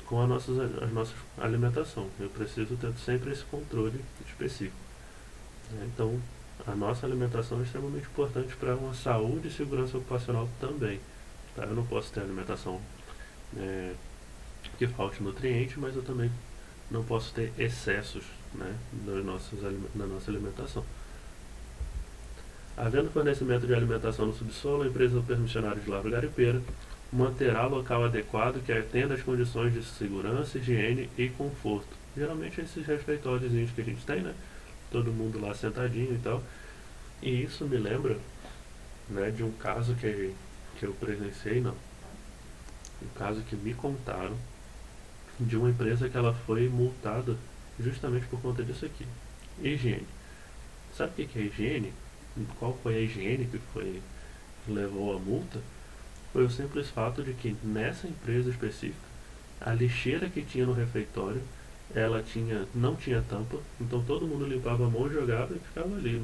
com as nossas alimentação. Eu preciso ter sempre esse controle específico, né? Então, a nossa alimentação é extremamente importante para uma saúde e segurança ocupacional também. Tá? Eu não posso ter alimentação que falte nutriente, mas eu também não posso ter excessos, né, na nossa alimentação. Havendo fornecimento de alimentação no subsolo, a empresa ou permissionário de lavra garimpeira manterá local adequado que atenda às condições de segurança, higiene e conforto. Geralmente esses refeitórios que a gente tem, né? Todo mundo lá sentadinho e tal. E isso me lembra, né, de um caso que eu presenciei, não. Um caso que me contaram de uma empresa que ela foi multada justamente por conta disso aqui. Higiene. Sabe o que é higiene? Qual foi a higiene que levou a multa? Foi o simples fato de que nessa empresa específica, a lixeira que tinha no refeitório, ela não tinha tampa, então todo mundo limpava a mão, jogava e ficava ali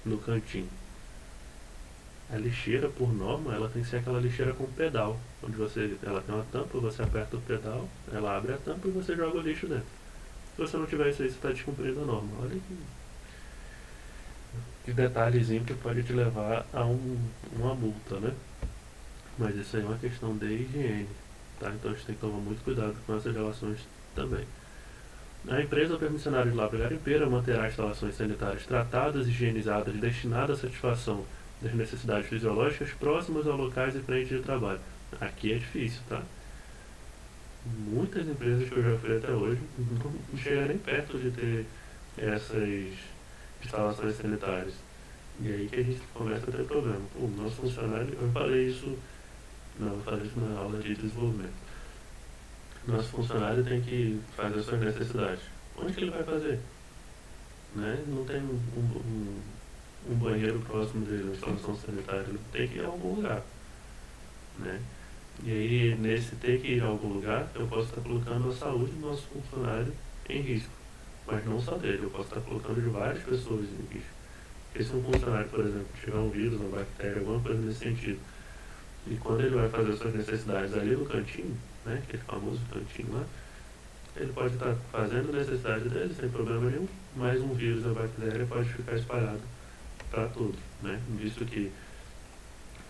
no cantinho. A lixeira, por norma, ela tem que ser aquela lixeira com pedal, onde ela tem uma tampa, você aperta o pedal, ela abre a tampa e você joga o lixo dentro. Se você não tiver isso aí, você está descumprindo a norma. Olha que detalhezinho que pode te levar a uma multa, né? Mas isso aí é uma questão de higiene, tá? Então a gente tem que tomar muito cuidado com essas relações também. A empresa ou permissionário de lavra garimpeira manterá instalações sanitárias tratadas, higienizadas e destinadas à satisfação das necessidades fisiológicas próximas aos locais e frentes de trabalho. Aqui é difícil, tá? Muitas empresas que eu já fui até hoje não chegam nem perto de ter essas instalações sanitárias. E aí que a gente começa a ter problema. O nosso funcionário, eu falei isso na aula de desenvolvimento. Nosso funcionário tem que fazer suas necessidades. Onde que ele vai fazer? Né? Não tem um banheiro próximo de uma instalação sanitária, ele tem que ir a algum lugar. Né? E aí, nesse ter que ir a algum lugar, eu posso estar colocando a saúde do nosso funcionário em risco. Mas não só dele, eu posso estar colocando de várias pessoas em risco. Porque se um funcionário, por exemplo, tiver um vírus, uma bactéria, alguma coisa nesse sentido, e quando ele vai fazer suas necessidades ali no cantinho, né, aquele famoso cantinho lá, ele pode estar fazendo a necessidade dele sem problema nenhum, mas um vírus ou bactéria pode ficar espalhado para todos, né? Visto que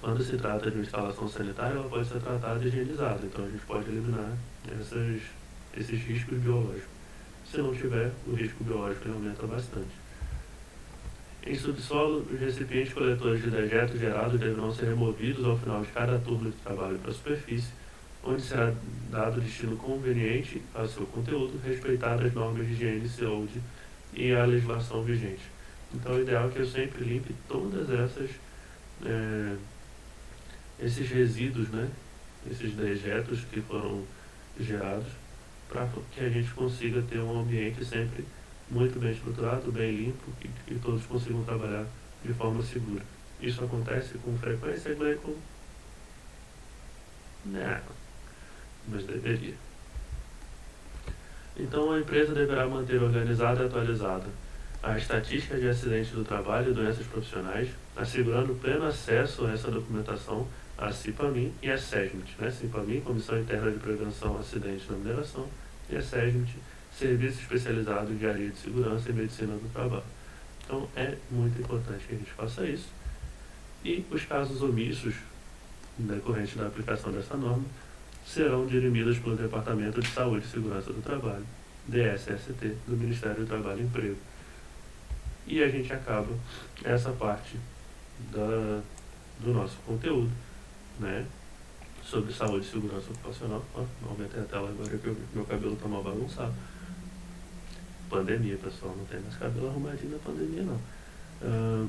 quando se trata de uma instalação sanitária, ela pode ser tratada e higienizada, então a gente pode eliminar esses riscos biológicos. Se não tiver, o risco biológico aumenta bastante. Em subsolo, os recipientes coletores de dejetos gerados deverão ser removidos ao final de cada turno de trabalho para a superfície, onde será dado destino conveniente ao seu conteúdo, respeitadas as normas de higiene e saúde e a legislação vigente. Então, o ideal é que eu sempre limpe todas esses resíduos, né, esses dejetos que foram gerados, para que a gente consiga ter um ambiente sempre muito bem estruturado, bem limpo e todos consigam trabalhar de forma segura. Isso acontece com frequência, Gleico? Não, mas deveria. Então a empresa deverá manter organizada e atualizada a estatística de acidentes do trabalho e doenças profissionais, assegurando pleno acesso a essa documentação, a CIPAMIN e a SESMIT, né? CIPAMIN, Comissão Interna de Prevenção a Acidentes na Mineração, e a SESMIT, Serviço Especializado em Engenharia de Segurança e Medicina do Trabalho. Então é muito importante que a gente faça isso. E os casos omissos decorrentes da aplicação dessa norma serão dirimidos pelo Departamento de Saúde e Segurança do Trabalho, DSST, do Ministério do Trabalho e Emprego. E a gente acaba essa parte do nosso conteúdo, né, sobre saúde e segurança ocupacional. Aumentei a tela agora que meu cabelo está mal bagunçado. Pandemia, pessoal, não tem mais cabelo arrumadinho na pandemia, não.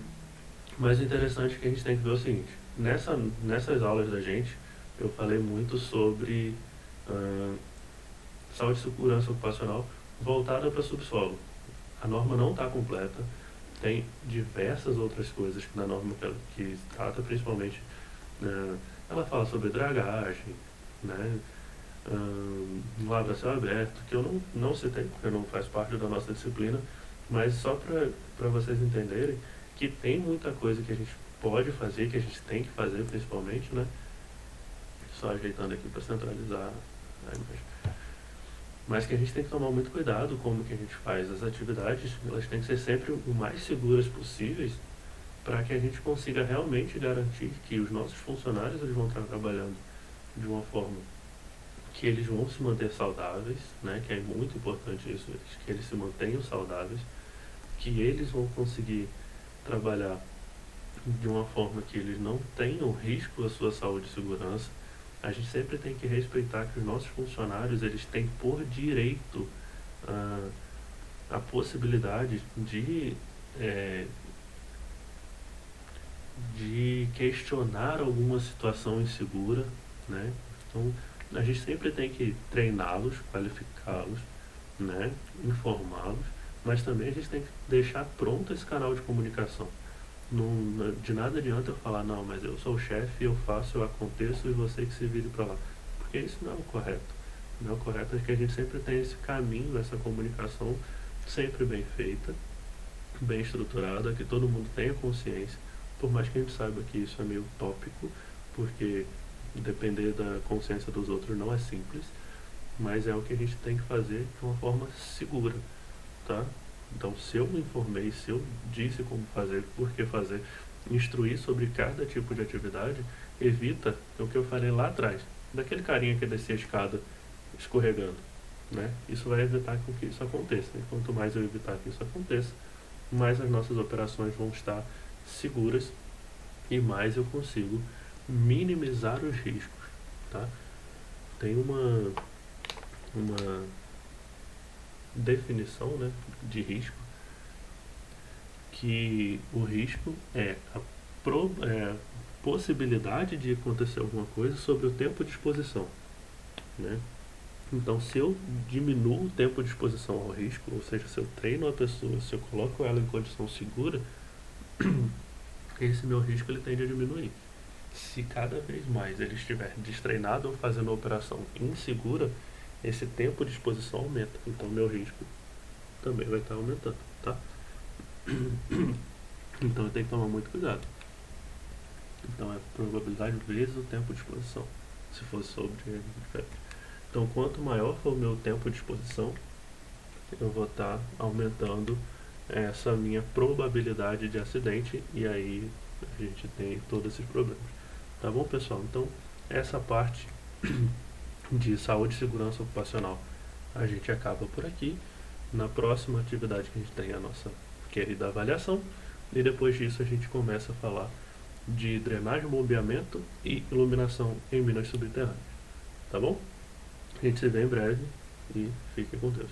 Mas o interessante é que a gente tem que ver o seguinte: nessas aulas da gente, eu falei muito sobre saúde e segurança ocupacional voltada para subsolo. A norma não está completa, tem diversas outras coisas na norma que trata, principalmente, ela fala sobre dragagem, né, lavra a céu aberto, que eu não citei, porque não faz parte da nossa disciplina, mas só para vocês entenderem que tem muita coisa que a gente pode fazer, que a gente tem que fazer principalmente, né? Só ajeitando aqui para centralizar a imagem. Mas que a gente tem que tomar muito cuidado como que a gente faz as atividades, elas têm que ser sempre o mais seguras possíveis, para que a gente consiga realmente garantir que os nossos funcionários eles vão estar trabalhando de uma forma que eles vão se manter saudáveis, né? Que é muito importante isso, que eles se mantenham saudáveis, que eles vão conseguir trabalhar de uma forma que eles não tenham risco à sua saúde e segurança. A gente sempre tem que respeitar que os nossos funcionários eles têm por direito a possibilidade de questionar alguma situação insegura, né? Então a gente sempre tem que treiná-los, qualificá-los, né? Informá-los, mas também a gente tem que deixar pronto esse canal de comunicação. Não, de nada adianta eu falar, não, mas eu sou o chefe, eu faço, eu aconteço e você que se vire para lá. Porque isso não é o correto. Não é o correto é que a gente sempre tem esse caminho, essa comunicação sempre bem feita, bem estruturada, que todo mundo tenha consciência, por mais que a gente saiba que isso é meio tópico, porque depender da consciência dos outros não é simples, mas é o que a gente tem que fazer de uma forma segura, tá? Então, se eu me informei, se eu disse como fazer, por que fazer, instruir sobre cada tipo de atividade, evita o que eu falei lá atrás, daquele carinha que descia a escada escorregando, né? Isso vai evitar com que isso aconteça. E quanto mais eu evitar que isso aconteça, mais as nossas operações vão estar seguras e mais eu consigo minimizar os riscos, tá? Tem uma definição, né, de risco, que o risco é a possibilidade de acontecer alguma coisa sobre o tempo de exposição, né? Então, se eu diminuo o tempo de exposição ao risco, ou seja, se eu treino a pessoa, se eu coloco ela em condição segura, esse meu risco ele tende a diminuir. Se cada vez mais ele estiver destreinado ou fazendo uma operação insegura, esse tempo de exposição aumenta, então meu risco também vai estar aumentando, tá? Então eu tenho que tomar muito cuidado. Então é probabilidade vezes o tempo de exposição, se fosse sobre diferente. Então quanto maior for o meu tempo de exposição, eu vou estar aumentando essa minha probabilidade de acidente, e aí a gente tem todos esses problemas. Tá bom, pessoal? Então essa parte de saúde e segurança ocupacional a gente acaba por aqui. Na próxima atividade que a gente tem a nossa querida avaliação, e depois disso a gente começa a falar de drenagem, bombeamento e iluminação em minas subterrâneas. Tá bom? A gente se vê em breve e fique com Deus.